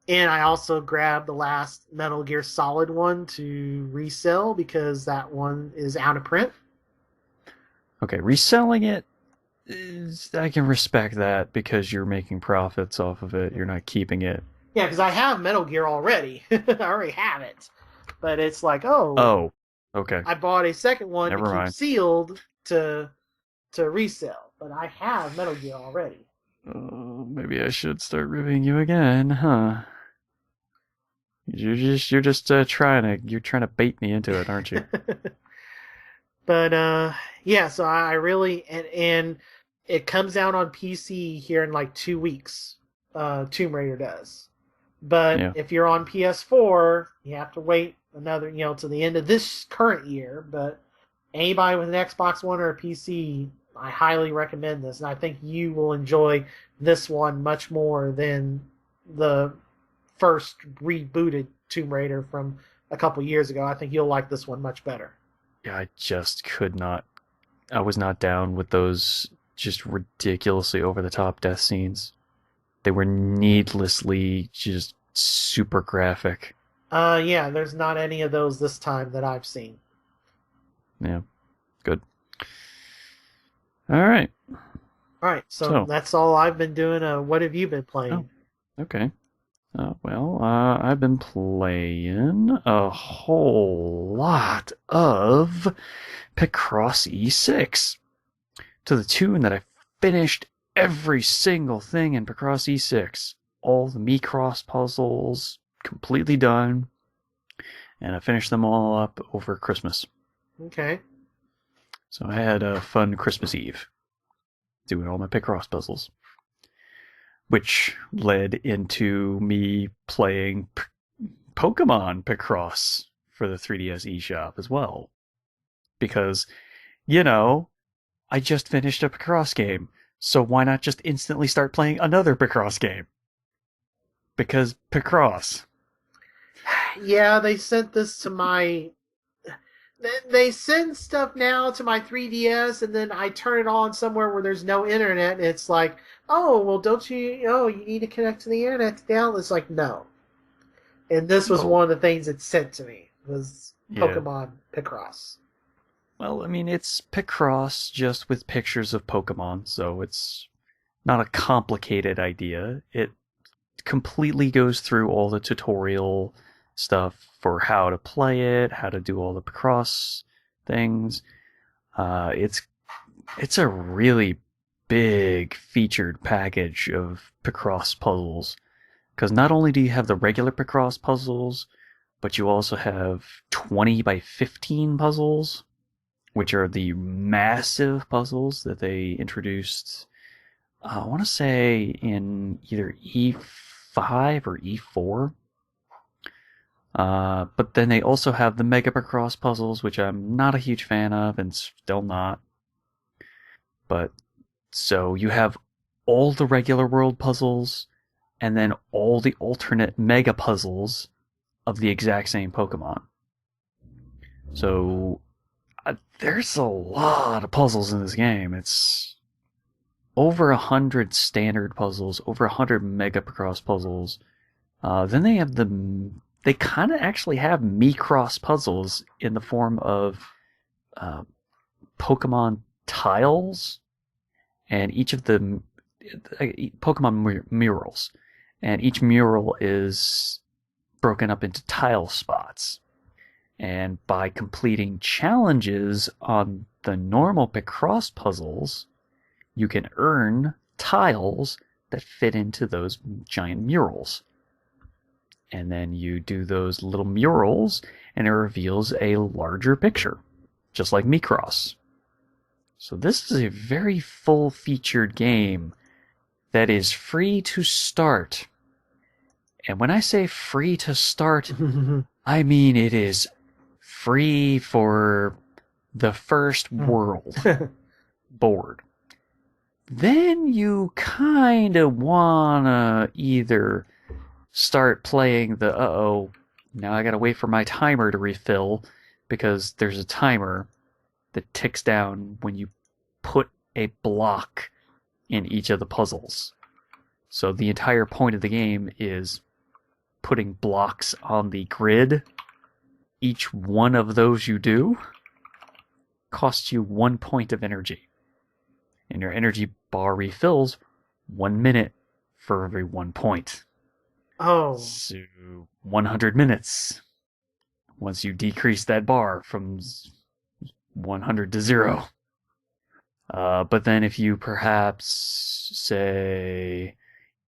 and I also grabbed the last Metal Gear Solid one to resell because that one is out of print. Okay, reselling it, I can respect that because you're making profits off of it. You're not keeping it. Yeah, because I have Metal Gear already. I already have it. But it's like, oh, okay. I bought a second one Never to mind. keep sealed to resell. But I have Metal Gear already. Maybe I should start ribbing you again, huh? You're just trying to bait me into it, aren't you? But yeah, so I really and it comes out on PC here in like 2 weeks. Tomb Raider does. But if you're on PS4, you have to wait another, to the end of this current year. But anybody with an Xbox One or a PC, I highly recommend this, and I think you will enjoy this one much more than the first rebooted Tomb Raider from a couple years ago. I think you'll like this one much better. Yeah, I just could not. I was not down with those just ridiculously over-the-top death scenes. They were needlessly just super graphic. Yeah, there's not any of those this time that I've seen. Yeah, good. All right. So that's all I've been doing. What have you been playing? Oh, okay. I've been playing a whole lot of Picross E6 to the tune that I finished every single thing in Picross E6. All the Micross puzzles completely done, and I finished them all up over Christmas. Okay. So I had a fun Christmas Eve doing all my Picross puzzles, which led into me playing Pokemon Picross for the 3DS eShop as well. Because, I just finished a Picross game, so why not just instantly start playing another Picross game? Because Picross. Yeah, they sent this to my... They send stuff now to my 3DS, and then I turn it on somewhere where there's no internet, and it's like, oh, well, don't you... Oh, you need to connect to the internet to download. It's like, no. And this was one of the things it sent to me, was Pokemon Picross. Well, I mean, it's Picross just with pictures of Pokemon, so it's not a complicated idea. It completely goes through all the tutorial stuff for how to play it, how to do all the Picross things. It's a really big featured package of Picross puzzles, because not only do you have the regular Picross puzzles, but you also have 20 by 15 puzzles, which are the massive puzzles that they introduced, I want to say, in either E5 or E4. But then they also have the Mega Picross puzzles, which I'm not a huge fan of, and still not. But, so you have all the regular world puzzles, and then all the alternate Mega puzzles of the exact same Pokemon. So, there's a lot of puzzles in this game. It's over 100 standard puzzles, over 100 Mega Picross puzzles. Then they kind of actually have Micross puzzles in the form of Pokemon tiles, and each of the Pokemon murals, and each mural is broken up into tile spots. And by completing challenges on the normal Picross puzzles, you can earn tiles that fit into those giant murals. And then you do those little murals, and it reveals a larger picture, just like Micross. So this is a very full-featured game that is free to start. And when I say free to start, I mean it is free for the first world board. Then you kind of want to either start playing the, now I gotta wait for my timer to refill, because there's a timer that ticks down when you put a block in each of the puzzles. So the entire point of the game is putting blocks on the grid. Each one of those you do costs you 1 point of energy. And your energy bar refills 1 minute for every 1 point. Oh. So 100 minutes. Once you decrease that bar from 100 to 0. But then if you perhaps, say,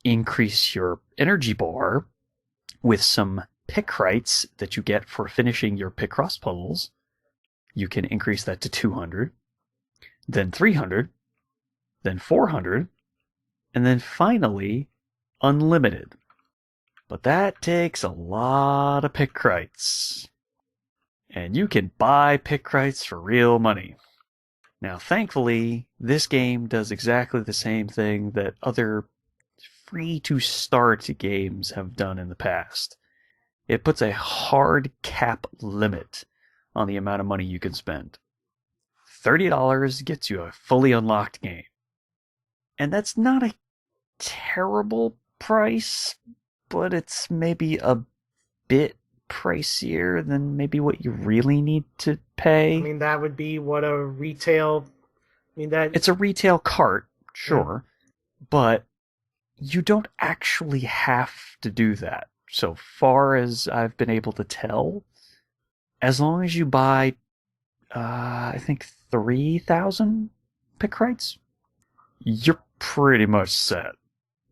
increase your energy bar with some Picross that you get for finishing your Picross puzzles, you can increase that to 200, then 300, then 400, and then finally unlimited. But that takes a lot of Picross. And you can buy Picross for real money. Now, thankfully, this game does exactly the same thing that other free-to-start games have done in the past. It puts a hard cap limit on the amount of money you can spend. $30 gets you a fully unlocked game. And that's not a terrible price, but it's maybe a bit pricier than maybe what you really need to pay. I mean, that would be what a retail... It's a retail cart, sure, but you don't actually have to do that. So far as I've been able to tell, as long as you buy, I think 3,000 Picross, you're pretty much set.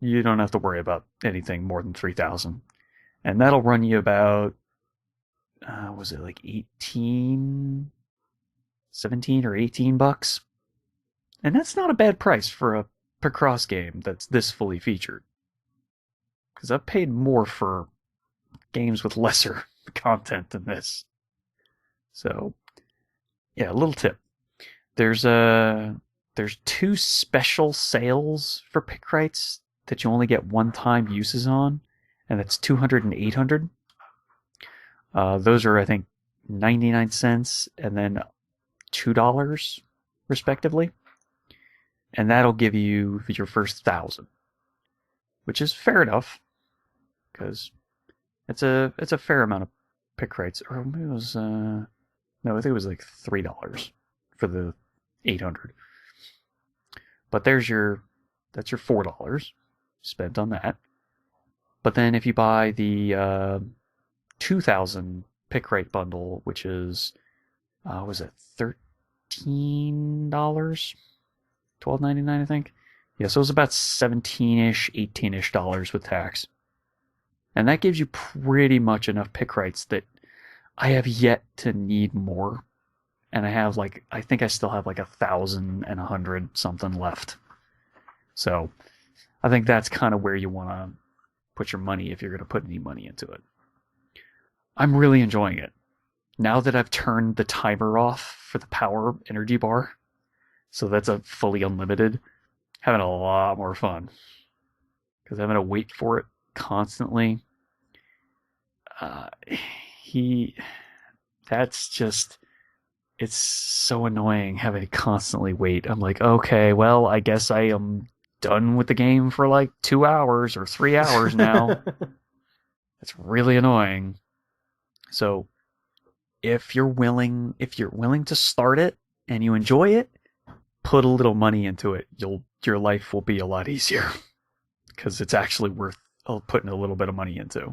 You don't have to worry about anything more than 3,000. And that'll run you about, was it like 17 or 18 bucks? And that's not a bad price for a Picross game that's this fully featured. Because I've paid more for games with lesser content than this. So, yeah, a little tip. There's 2 special sales for Picross that you only get one-time uses on, and that's 200 and 800. Those are, I think, 99 cents and then $2, respectively. And that'll give you your first 1,000, which is fair enough, because it's a fair amount of Picross. Or maybe it was no, I think it was like $3 for the 800. But that's your $4 spent on that. But then if you buy the 2,000 Picross bundle, which is was it $13? $12.99, I think. Yeah, so it was about $17-ish, $18-ish with tax. And that gives you pretty much enough Picross that I have yet to need more. And I think I still have like 1,100 something left. So I think that's kind of where you want to put your money if you're going to put any money into it. I'm really enjoying it. Now that I've turned the timer off for the power energy bar, so that's a fully unlimited, having a lot more fun. Because I'm going to wait for it constantly. it's so annoying having to constantly wait. I'm like, okay, well, I guess I am done with the game for like 2 hours or 3 hours now. It's really annoying. So if you're willing to start it and you enjoy it, put a little money into it. Your life will be a lot easier because it's actually worth putting a little bit of money into.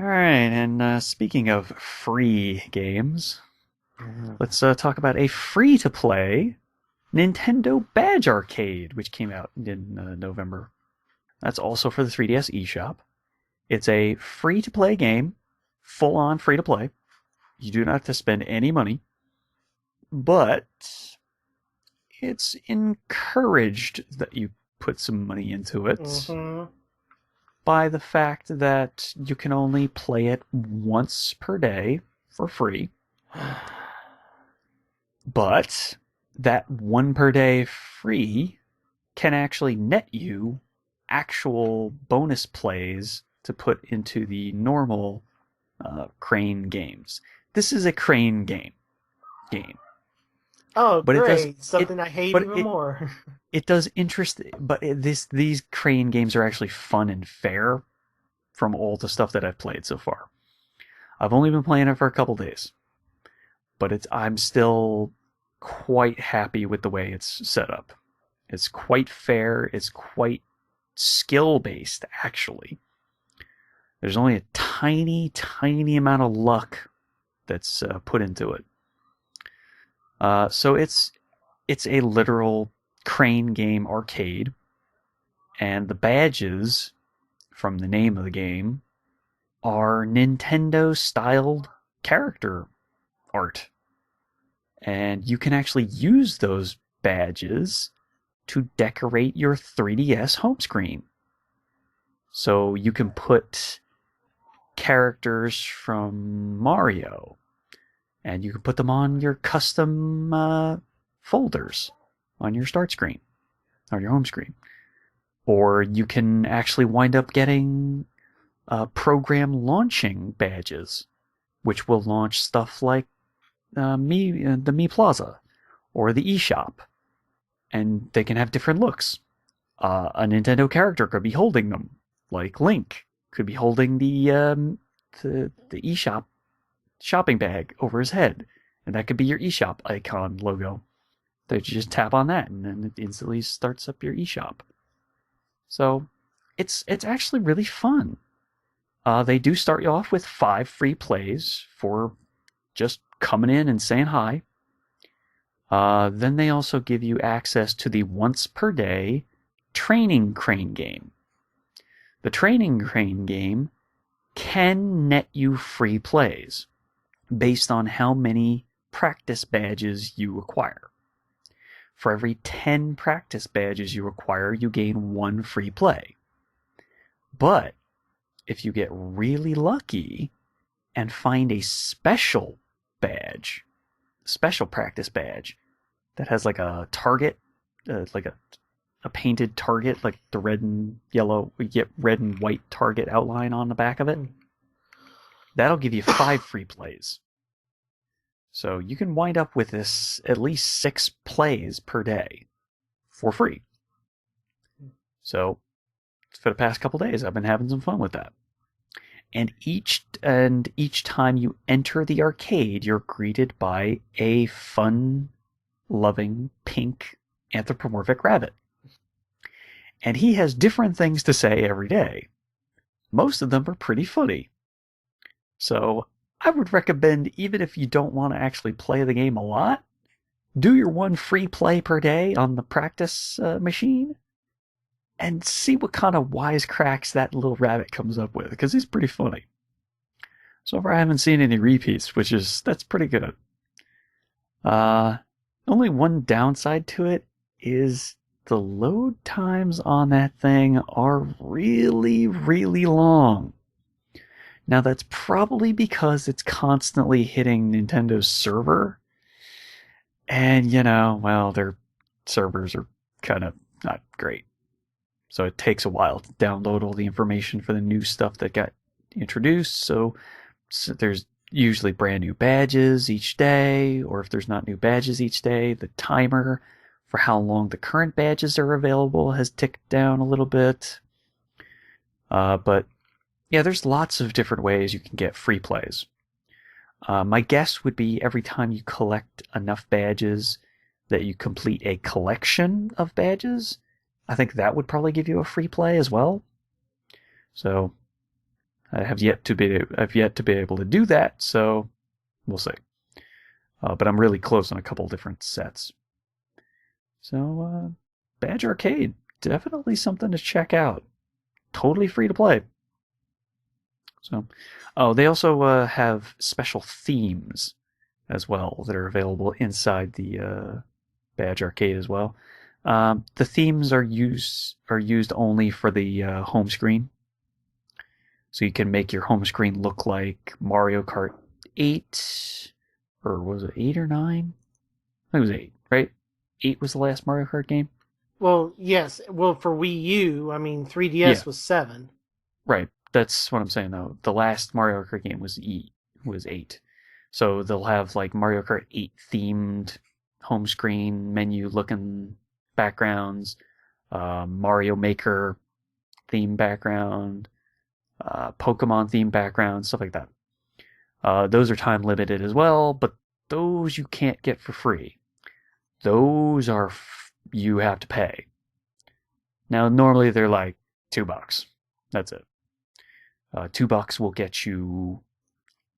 All right, and speaking of free games, let's talk about a free-to-play Nintendo Badge Arcade, which came out in November. That's also for the 3DS eShop. It's a free-to-play game, full-on free-to-play. You do not have to spend any money, but it's encouraged that you put some money into it. Mm-hmm. By the fact that you can only play it once per day for free. But that 1 per day free can actually net you actual bonus plays to put into the normal Crane games. This is a Crane game. Oh, but great. Something I hate even more. It does interest, but these Crane games are actually fun and fair from all the stuff that I've played so far. I've only been playing it for a couple days, but I'm still quite happy with the way it's set up. It's quite fair. It's quite skill-based, actually. There's only a tiny, tiny amount of luck that's put into it. So it's a literal Crane game arcade, and the badges from the name of the game are Nintendo-styled character art. And you can actually use those badges to decorate your 3DS home screen. So you can put characters from Mario, and you can put them on your custom folders on your start screen, on your home screen. Or you can actually wind up getting program launching badges, which will launch stuff like the Mi Plaza or the eShop. And they can have different looks. A Nintendo character could be holding them, like Link could be holding the eShop shopping bag over his head, and that could be your eShop icon logo. That you just tap on that, and then it instantly starts up your eShop. So it's actually really fun. They do start you off with 5 free plays for just coming in and saying hi. Then they also give you access to the once per day training Crane game. The training Crane game can net you free plays based on how many practice badges you acquire. For every 10 practice badges you acquire, you gain 1 free play. But if you get really lucky and find a special badge, special practice badge that has like a target, like a painted target, like the red and yellow, you get red and white target outline on the back of it, that'll give you 5 free plays. So you can wind up with this at least 6 plays per day for free. So for the past couple days, I've been having some fun with that. And each time you enter the arcade, you're greeted by a fun-loving pink anthropomorphic rabbit. And he has different things to say every day. Most of them are pretty funny. So I would recommend, even if you don't want to actually play the game a lot, do your 1 free play per day on the practice machine and see what kind of wisecracks that little rabbit comes up with, because he's pretty funny. So far I haven't seen any repeats, that's pretty good. Only one downside to it is the load times on that thing are really, really long. Now that's probably because it's constantly hitting Nintendo's server. And, their servers are kind of not great. So it takes a while to download all the information for the new stuff that got introduced. So there's usually brand new badges each day, or if there's not new badges each day, the timer for how long the current badges are available has ticked down a little bit. But yeah, there's lots of different ways you can get free plays. My guess would be every time you collect enough badges that you complete a collection of badges, I think that would probably give you a free play as well. So I've yet to be able to do that, so we'll see. But I'm really close on a couple different sets. So Badge Arcade, definitely something to check out. Totally free to play. So, they also have special themes as well that are available inside the Badge Arcade as well. The themes are used only for the home screen. So you can make your home screen look like Mario Kart 8, or was it 8 or 9? I think it was 8, right? 8 was the last Mario Kart game? Well, yes. Well, for Wii U, I mean, 3DS was 7. Right. That's what I'm saying, though. The last Mario Kart game was 8. So they'll have, like, Mario Kart 8 themed home screen menu looking backgrounds, Mario Maker theme background, Pokemon theme background, stuff like that. Those are time limited as well, but those you can't get for free. Those are you have to pay. Now, normally they're like $2. That's it. $2 will get you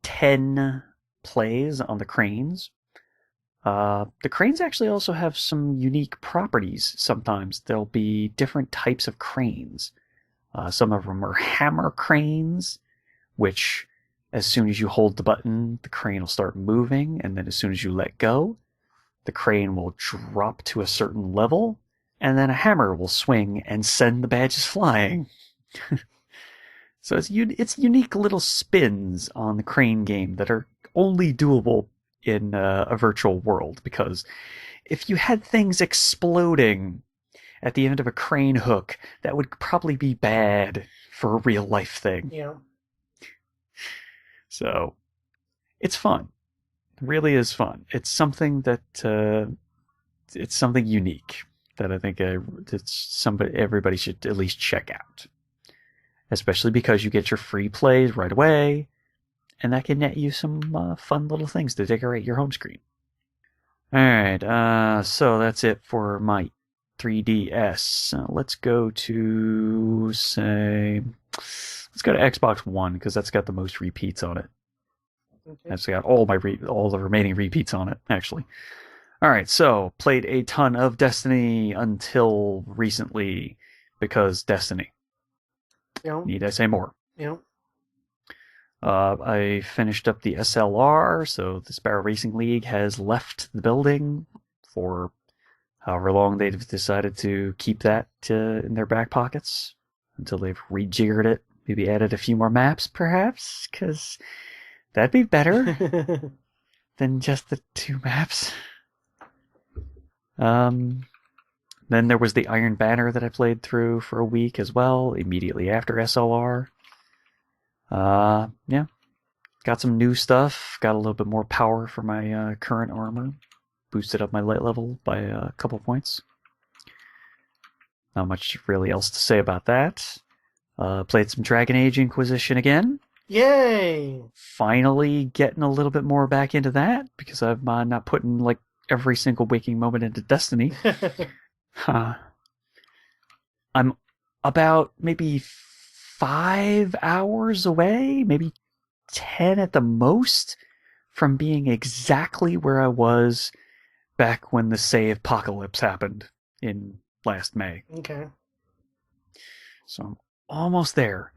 10 plays on the cranes. The cranes actually also have some unique properties sometimes. There'll be different types of cranes. Some of them are hammer cranes, which as soon as you hold the button, the crane will start moving, and then as soon as you let go, the crane will drop to a certain level, and then a hammer will swing and send the badges flying. So it's unique little spins on the crane game that are only doable in a virtual world, because if you had things exploding at the end of a crane hook, that would probably be bad for a real life thing. Yeah. So it's fun. It really is fun. It's something that it's something unique that I think everybody should at least check out. Especially because you get your free plays right away, and that can net you some fun little things to decorate your home screen. Alright, so that's it for my 3DS. Let's go to Xbox One, because that's got the most repeats on it. Okay. That's got all the remaining repeats on it, actually. Alright, so played a ton of Destiny until recently, because Destiny. Yep. Need I say more? Yep. I finished up the SLR, so the Sparrow Racing League has left the building for however long they've decided to keep that in their back pockets until they've rejiggered it, maybe added a few more maps, perhaps, because that'd be better than just the 2 maps. Then there was the Iron Banner that I played through for a week as well, immediately after SLR. Yeah. Got some new stuff. Got a little bit more power for my current armor. Boosted up my light level by a couple points. Not much really else to say about that. Played some Dragon Age Inquisition again. Yay! Finally getting a little bit more back into that, because I'm not putting like every single waking moment into Destiny. I'm about maybe 5 hours away, maybe 10 at the most, from being exactly where I was back when the save apocalypse happened in last May. Okay. So I'm almost there.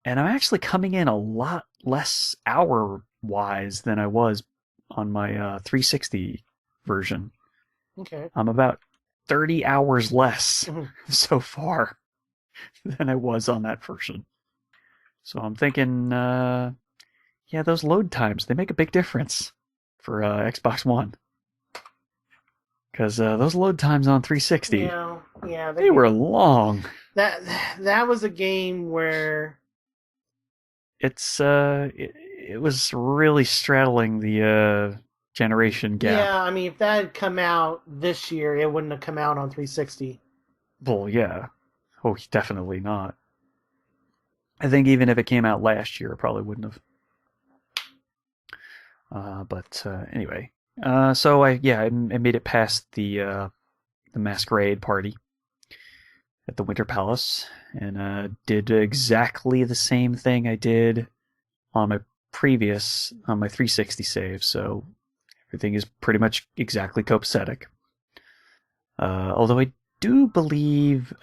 And I'm actually coming in a lot less hour-wise than I was on my 360 version. Okay. I'm about 30 hours less so far than I was on that version. So I'm thinking, those load times, they make a big difference for Xbox One. Because those load times on 360, they were long. That was a game where it's it was really straddling the generation gap. Yeah, I mean, if that had come out this year, it wouldn't have come out on 360. Well, yeah. Oh, definitely not. I think even if it came out last year, it probably wouldn't have. But anyway, so I made it past the masquerade party at the Winter Palace, and did exactly the same thing I did on my 360 save. So everything is pretty much exactly copacetic. Although I do believe,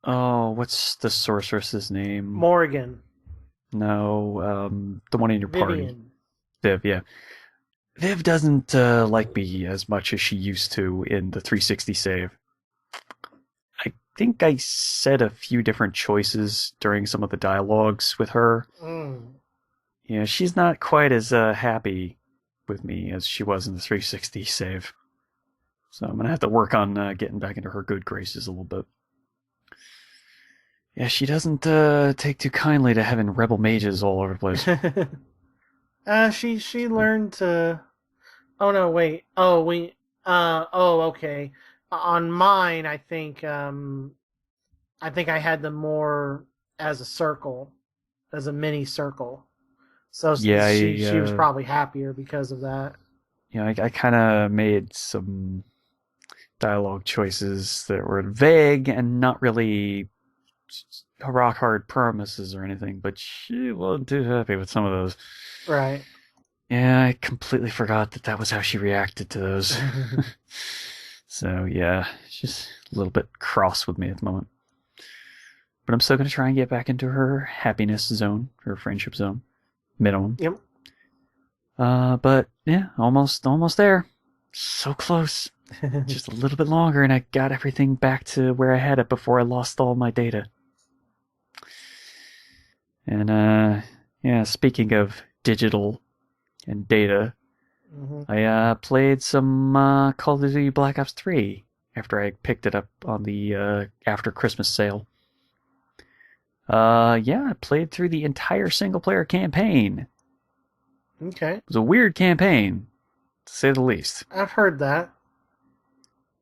what's the sorceress's name? Morgan. No, the one in your party. Vivian. Viv, yeah. Viv doesn't like me as much as she used to in the 360 save. I think I said a few different choices during some of the dialogues with her. Yeah, she's not quite as happy with me as she was in the 360 save. So I'm going to have to work on getting back into her good graces a little bit. Yeah, she doesn't take too kindly to having rebel mages all over the place. She learned to. Oh no! Wait. Oh we. Okay. On mine, I think I had them more as a circle, as a mini circle. So yeah, she was probably happier because of that. Yeah, I kind of made some dialogue choices that were vague and not really rock hard promises or anything, but she wasn't too happy with some of those. Right. Yeah, I completely forgot that was how she reacted to those. So yeah, she's a little bit cross with me at the moment. But I'm still going to try and get back into her happiness zone, her friendship zone, minimum. Yep. But yeah, almost there. So close. Just a little bit longer, and I got everything back to where I had it before I lost all my data. And yeah, speaking of digital and data, I played some Call of Duty Black Ops 3 after I picked it up on the after Christmas sale. Yeah, I played through the entire single-player campaign. Okay. It was a weird campaign, to say the least. I've heard that.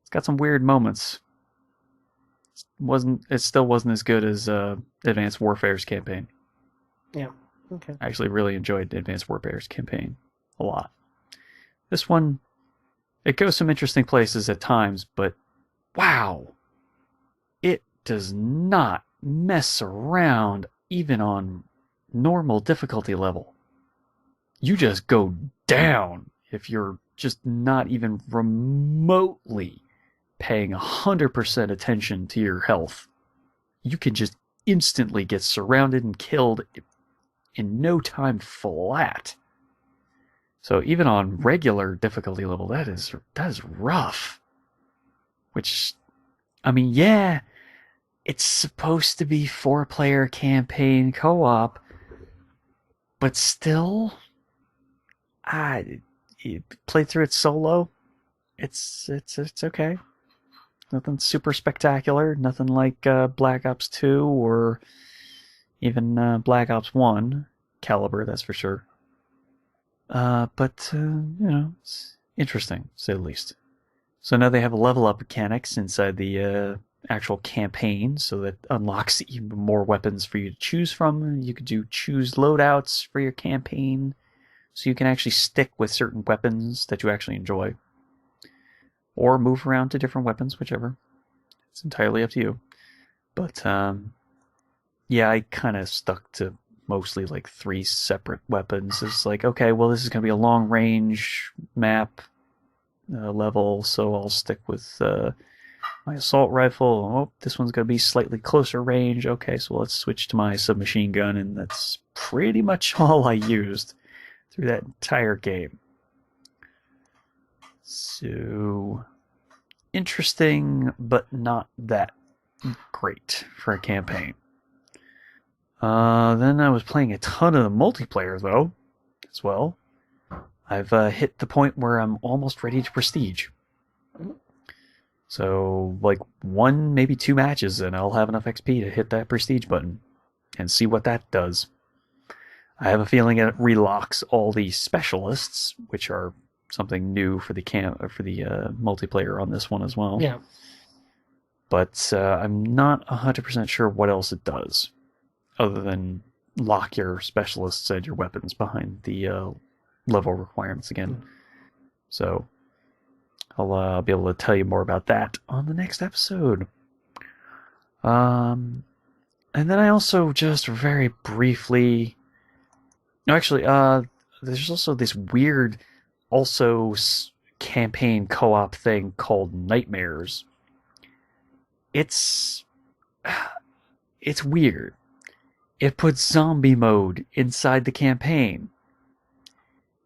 It's got some weird moments. It still wasn't as good as Advanced Warfare's campaign. Yeah. Okay. I actually really enjoyed Advanced Warfare's campaign a lot. This one, it goes some interesting places at times, but wow, it does not mess around even on normal difficulty level. You just go down if you're just not even remotely paying 100% attention to your health. You can just instantly get surrounded and killed in no time flat. So even on regular difficulty level, that is rough. Which, I mean, yeah, it's supposed to be 4-player campaign co-op, but still, you play through it solo. It's okay. Nothing super spectacular. Nothing like Black Ops 2 or even Black Ops 1 caliber, that's for sure. But it's interesting, to say the least. So now they have level up mechanics inside the actual campaign, so that unlocks even more weapons for you to choose from. You could choose loadouts for your campaign, so you can actually stick with certain weapons that you actually enjoy. Or move around to different weapons, whichever. It's entirely up to you. But, yeah, I kind of stuck to mostly like 3 separate weapons. It's like, okay, well, this is going to be a long range map level, so I'll stick with my assault rifle. Oh, this one's going to be slightly closer range. Okay, so let's switch to my submachine gun, and that's pretty much all I used through that entire game. So, interesting, but not that great for a campaign. Then I was playing a ton of the multiplayer, though, as well. I've hit the point where I'm almost ready to prestige. So, like 1, maybe 2 matches, and I'll have enough XP to hit that prestige button and see what that does. I have a feeling it relocks all the specialists, which are something new for the multiplayer on this one as well. Yeah. But I'm not 100% sure what else it does, other than lock your specialists and your weapons behind the level requirements again. So I'll be able to tell you more about that on the next episode. And then I also just very briefly... No, actually, there's also this weird campaign co-op thing called Nightmares. It's weird. It puts zombie mode inside the campaign.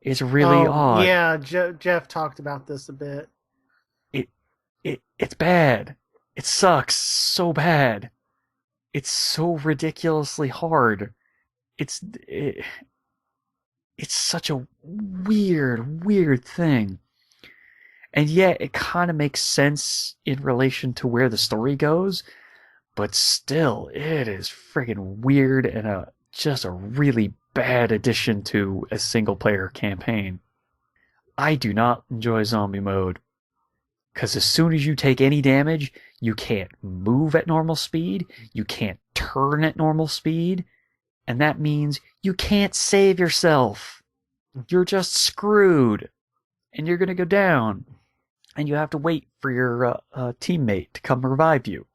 It's really odd. Yeah, Jeff talked about this a bit. It's bad. It sucks so bad. It's so ridiculously hard. It's such a weird thing. And yet it kind of makes sense in relation to where the story goes, but still, it is friggin' weird and just a really bad addition to a single-player campaign. I do not enjoy zombie mode, because as soon as you take any damage, you can't move at normal speed, you can't turn at normal speed, and that means you can't save yourself. You're just screwed, and you're going to go down, and you have to wait for your teammate to come revive you.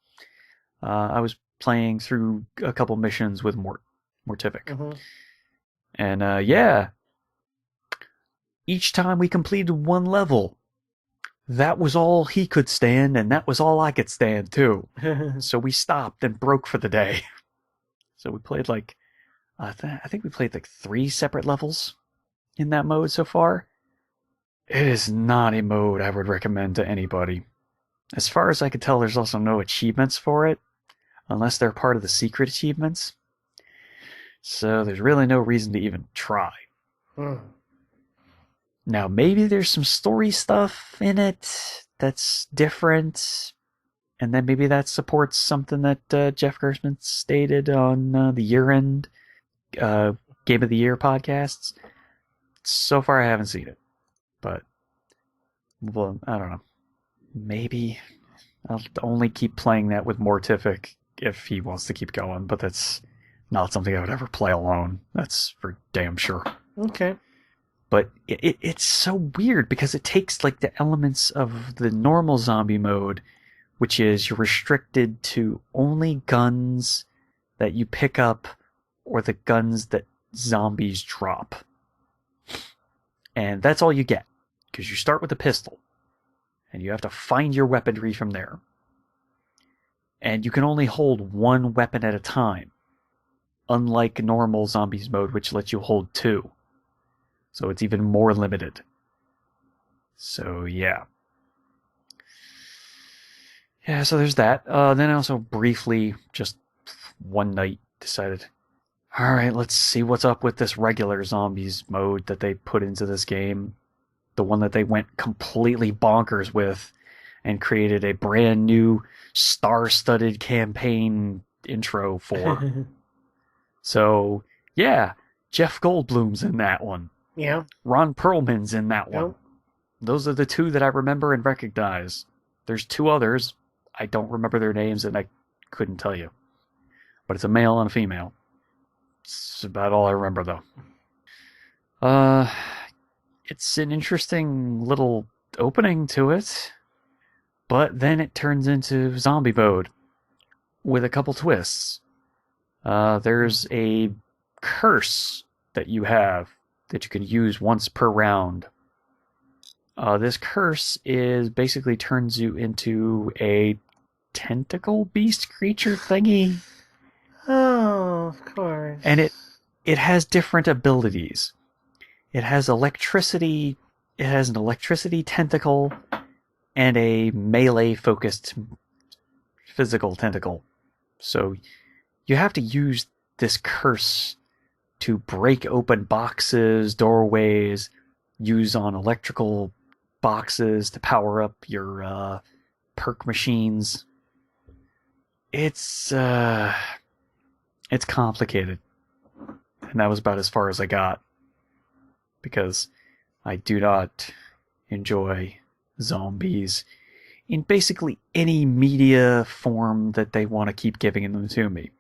I was playing through a couple missions with Mortific. Mm-hmm. And yeah, each time we completed one level, that was all he could stand, and that was all I could stand too. So we stopped and broke for the day. So we played I think we played 3 separate levels in that mode so far. It is not a mode I would recommend to anybody. As far as I could tell, there's also no achievements for it, unless they're part of the secret achievements. So there's really no reason to even try. Now, maybe there's some story stuff in it that's different, and then maybe that supports something that Jeff Gersman stated on the year-end Game of the Year podcasts. So far, I haven't seen it, but well, I don't know. Maybe I'll only keep playing that with Mortific if he wants to keep going, but that's not something I would ever play alone. That's for damn sure. Okay. But it's so weird because it takes the elements of the normal zombie mode, which is you're restricted to only guns that you pick up or the guns that zombies drop. And that's all you get, because you start with a pistol, and you have to find your weaponry from there. And you can only hold one weapon at a time, unlike normal zombies mode, which lets you hold 2. So it's even more limited. So yeah. Yeah, so there's that. Then I also briefly, just one night, decided, alright, let's see what's up with this regular zombies mode that they put into this game. The one that they went completely bonkers with and created a brand new star-studded campaign intro for. So, yeah, Jeff Goldblum's in that one. Yeah. Ron Perlman's in that one. Yep. Those are the 2 that I remember and recognize. There's 2 others. I don't remember their names, and I couldn't tell you. But it's a male and a female. It's about all I remember, though. It's an interesting little opening to it, but then it turns into zombie mode with a couple twists. There's a curse that you have that you can use once per round. This curse basically turns you into a tentacle beast creature thingy. Oh, of course. And it has different abilities. It has electricity. It has an electricity tentacle and a melee-focused physical tentacle. So you have to use this curse to break open boxes, doorways, use on electrical boxes to power up your perk machines. It's complicated. and that was about as far as I got. Because I do not enjoy zombies in basically any media form that they want to keep giving them to me.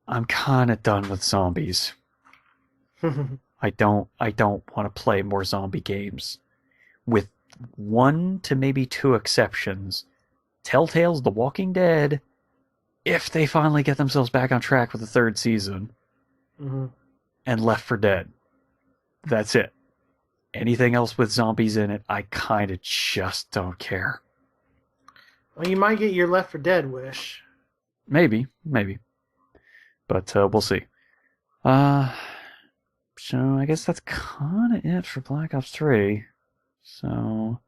I'm kind of done with zombies. I don't want to play more zombie games. With one to maybe two exceptions. Telltale's The Walking Dead, if they finally get themselves back on track with the third season, and Left 4 Dead. That's it. Anything else with zombies in it, I kind of just don't care. Well, you might get your Left 4 Dead wish. Maybe. But we'll see. So I guess that's kind of it for Black Ops 3. So,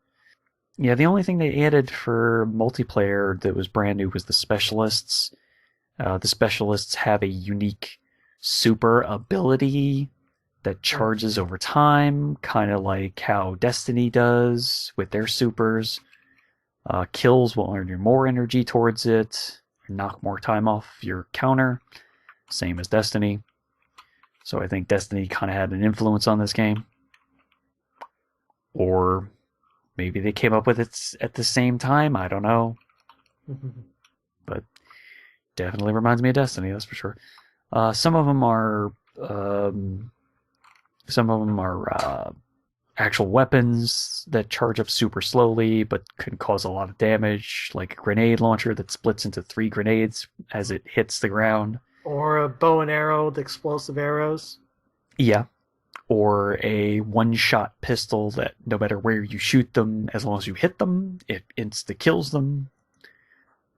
yeah, the only thing they added for multiplayer that was brand new was the Specialists. The Specialists have a unique super ability that charges over time, kind of like how Destiny does with their supers. Kills will earn you more energy towards it, knock more time off your counter, same as Destiny. So I think Destiny kind of had an influence on this game. Or maybe they came up with it at the same time, I don't know. But definitely reminds me of Destiny, that's for sure. Some of them are actual weapons that charge up super slowly but can cause a lot of damage, like a grenade launcher that splits into 3 grenades as it hits the ground. Or a bow and arrow with explosive arrows. Yeah. Or a one-shot pistol that no matter where you shoot them, as long as you hit them, it insta-kills them.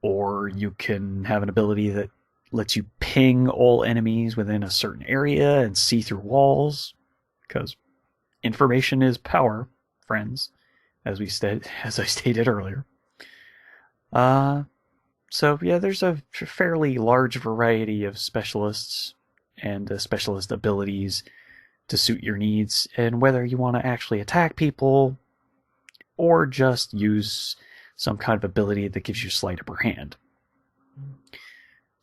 Or you can have an ability that lets you ping all enemies within a certain area and see through walls. Because information is power, friends, as I stated earlier. So yeah, there's a fairly large variety of specialists and specialist abilities to suit your needs, and whether you want to actually attack people or just use some kind of ability that gives you sleight upper hand.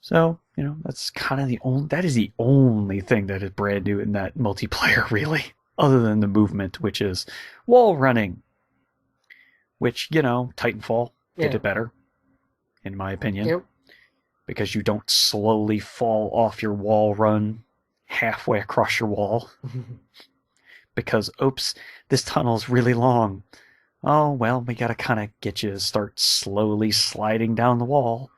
So, that's kind of that is the only thing that is brand new in that multiplayer, really, other than the movement, which is wall running, which, Titanfall did it better, in my opinion. Yep. Because you don't slowly fall off your wall run halfway across your wall. Because, oops, this tunnel's really long. Oh, well, we gotta kind of get you to start slowly sliding down the wall.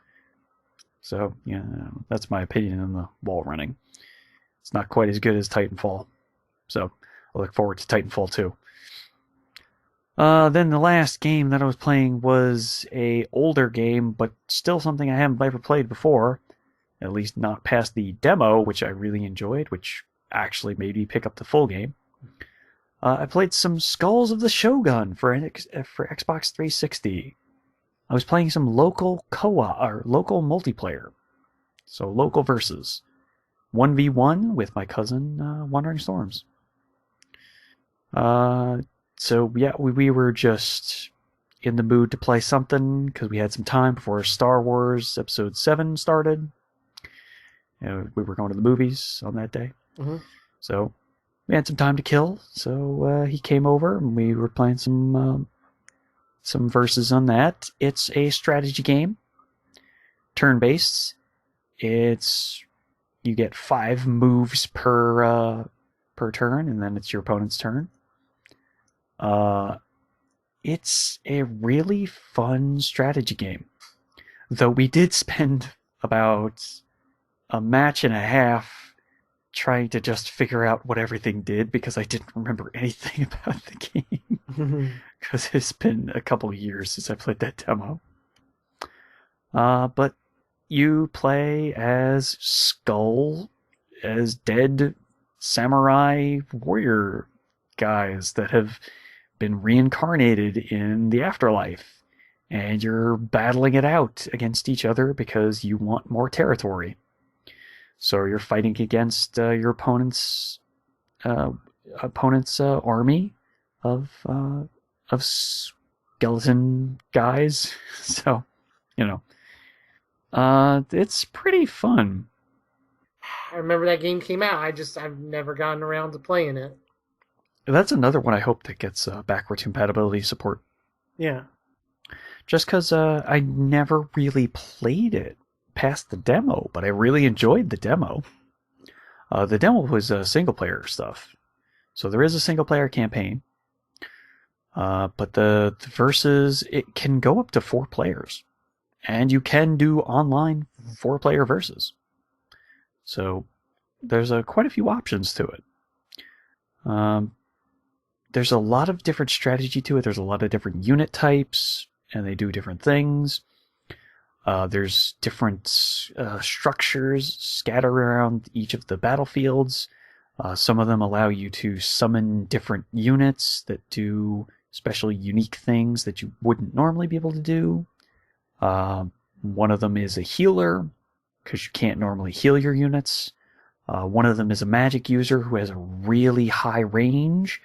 So, yeah, that's my opinion on the wall running. It's not quite as good as Titanfall. So, I look forward to Titanfall 2. Then the last game that I was playing was a older game, but still something I haven't ever played before. At least not past the demo, which I really enjoyed, which actually made me pick up the full game. I played some Skulls of the Shogun for Xbox 360. I was playing some local co-op or local multiplayer, so local versus 1v1 with my cousin Wandering Storms. So yeah, we were just in the mood to play something because we had some time before Star Wars Episode 7 started. We were going to the movies on that day. So we had some time to kill. So he came over and we were playing some verses on that. It's a strategy game, turn-based. You get 5 moves per turn, and then it's your opponent's turn. It's a really fun strategy game. Though we did spend about a match and a half trying to just figure out what everything did because I didn't remember anything about the game. Because it's been a couple of years since I played that demo. But you play as Skull, as dead samurai warrior guys that have been reincarnated in the afterlife. And you're battling it out against each other because you want more territory. So you're fighting against your opponent's army of skeleton guys. So, it's pretty fun. I remember that game came out. I've never gotten around to playing it. That's another one I hope that gets backwards compatibility support. Yeah. Just because I never really played it past the demo, but I really enjoyed the demo. The demo was single player stuff. So there is a single player campaign. But the versus, it can go up to 4 players. And you can do online 4-player versus. So there's quite a few options to it. There's a lot of different strategy to it. There's a lot of different unit types, and they do different things. There's different structures scattered around each of the battlefields. Some of them allow you to summon different units that do special unique things that you wouldn't normally be able to do. One of them is a healer, because you can't normally heal your units. One of them is a magic user who has a really high range,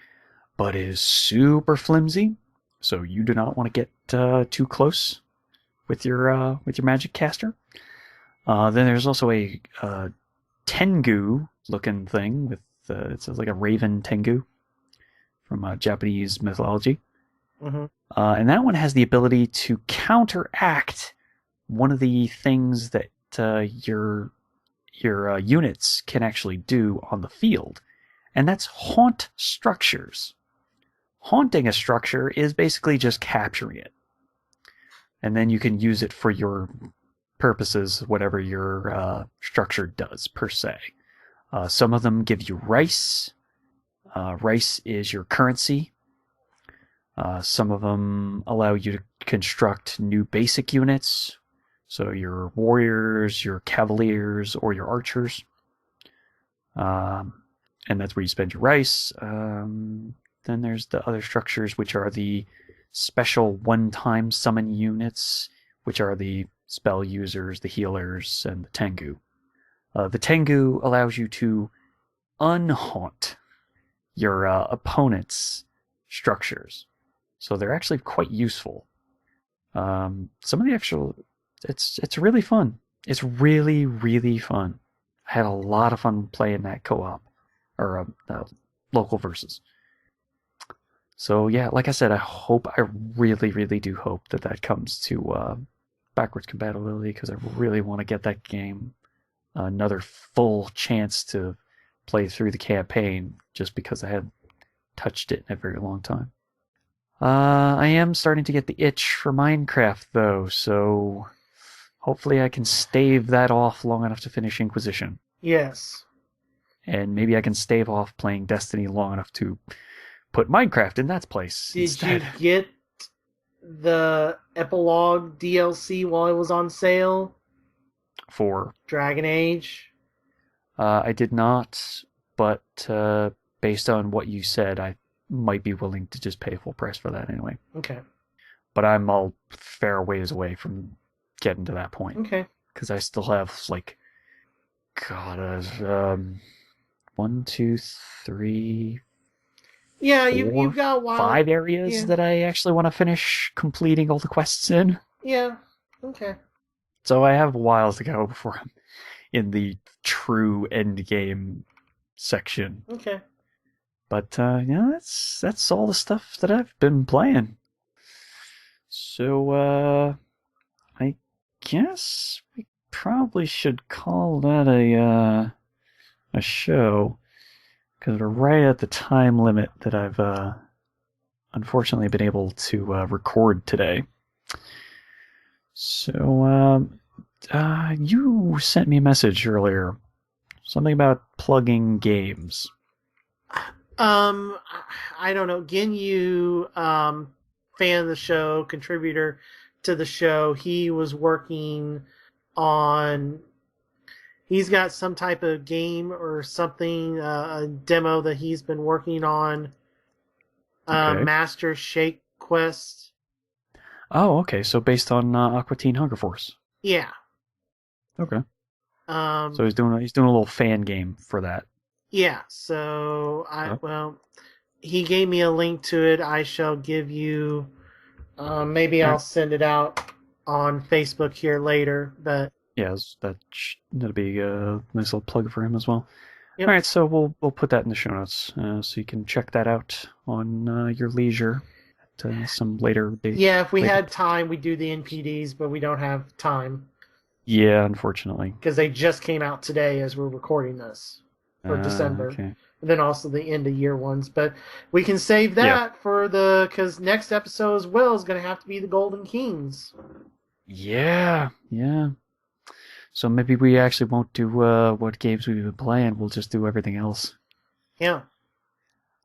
but is super flimsy, so you do not want to get too close with your magic caster. Then there's also a Tengu looking thing with it's like a raven Tengu from Japanese mythology. Mm-hmm. And that one has the ability to counteract one of the things that your units can actually do on the field, and that's haunt structures. Haunting a structure is basically just capturing it, and then you can use it for your purposes, whatever your structure does per se. Some of them give you rice. Rice is your currency. Some of them allow you to construct new basic units, so your warriors, your cavaliers, or your archers. And that's where you spend your rice. Then there's the other structures, which are the special one-time summon units, which are the spell users, the healers, and the Tengu. The Tengu allows you to unhaunt your opponent's structures. So they're actually quite useful. Some of the actual... It's really fun. It's really, really fun. I had a lot of fun playing that co-op, or local versus. So yeah, like I said, I really, really do hope that comes to backwards compatibility, because I really want to get that game another full chance to play through the campaign, just because I haven't touched it in a very long time. I am starting to get the itch for Minecraft, though, so hopefully I can stave that off long enough to finish Inquisition. Yes. And maybe I can stave off playing Destiny long enough to put Minecraft in that place instead. Did you get the epilogue DLC while it was on sale? For Dragon Age? I did not, but based on what you said, I might be willing to just pay full price for that anyway. Okay. But I'm a fair ways away from getting to that point. Okay. Because I still have, like, God, 1, 2, 3... Yeah, 4, you've got 5 areas that I actually want to finish completing all the quests in. Yeah. Okay. So I have a while to go before I'm in the true end game section. Okay. But yeah, that's all the stuff that I've been playing. So I guess we probably should call that a show, because we're right at the time limit that I've unfortunately been able to record today. So you sent me a message earlier, something about plugging games. I don't know. Ginyu, fan of the show, contributor to the show, he was working on... He's got some type of game or something, a demo that he's been working on. Okay. Master Shake Quest. Oh, okay. So based on Aqua Teen Hunger Force. Yeah. Okay. So he's doing a little fan game for that. Yeah. So well, he gave me a link to it. I shall give you. Maybe I'll send it out on Facebook here later. But that'll be a nice little plug for him as well. Yep. All right, so we'll put that in the show notes so you can check that out on your leisure at some later date. Yeah, if we had time, we'd do the NPDs, but we don't have time. Yeah, unfortunately. Because they just came out today as we're recording this for December. Okay. And then also the end of year ones. But we can save that for because next episode as well is going to have to be the Golden Kings. Yeah. So maybe we actually won't do what games we've been playing. We'll just do everything else. Yeah.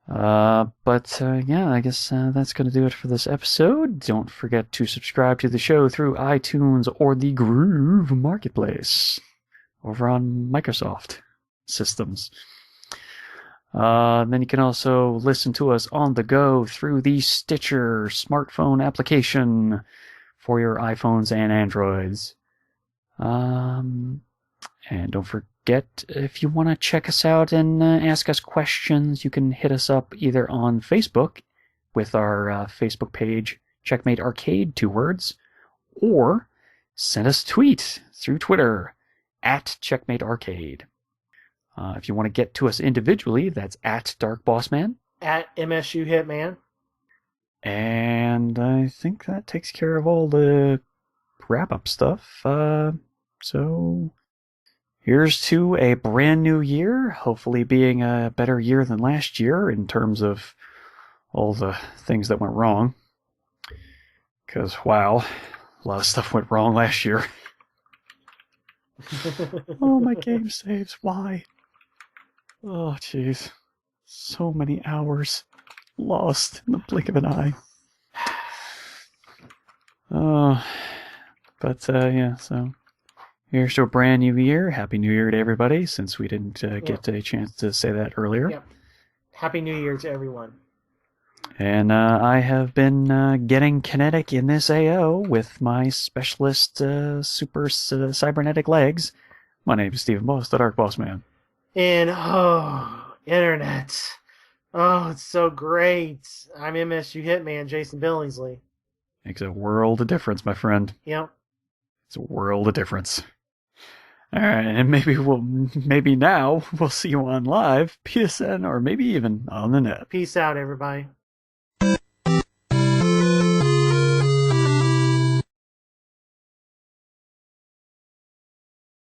But I guess that's going to do it for this episode. Don't forget to subscribe to the show through iTunes or the Groove Marketplace over on Microsoft systems. Then you can also listen to us on the go through the Stitcher smartphone application for your iPhones and Androids. And don't forget, if you want to check us out and ask us questions, you can hit us up either on Facebook with our Facebook page, Checkmate Arcade, 2 words, or send us a tweet through Twitter at Checkmate Arcade. If you want to get to us individually, that's at DarkBossman. At MSU Hitman. And I think that takes care of all the wrap-up stuff. So here's to a brand new year, hopefully being a better year than last year in terms of all the things that went wrong. Because, wow, a lot of stuff went wrong last year. Oh, my game saves, why? Oh, jeez. So many hours lost in the blink of an eye. So here's to a brand new year. Happy New Year to everybody, since we didn't get a chance to say that earlier. Yep. Happy New Year to everyone. And I have been getting kinetic in this AO with my specialist super cybernetic legs. My name is Stephen Boss, the Dark Boss Man. And, internet. Oh, it's so great. I'm MSU Hitman, Jason Billingsley. Makes a world of difference, my friend. Yep. It's a world of difference. All right, and maybe now we'll see you on live, PSN, or maybe even on the net. Peace out, everybody.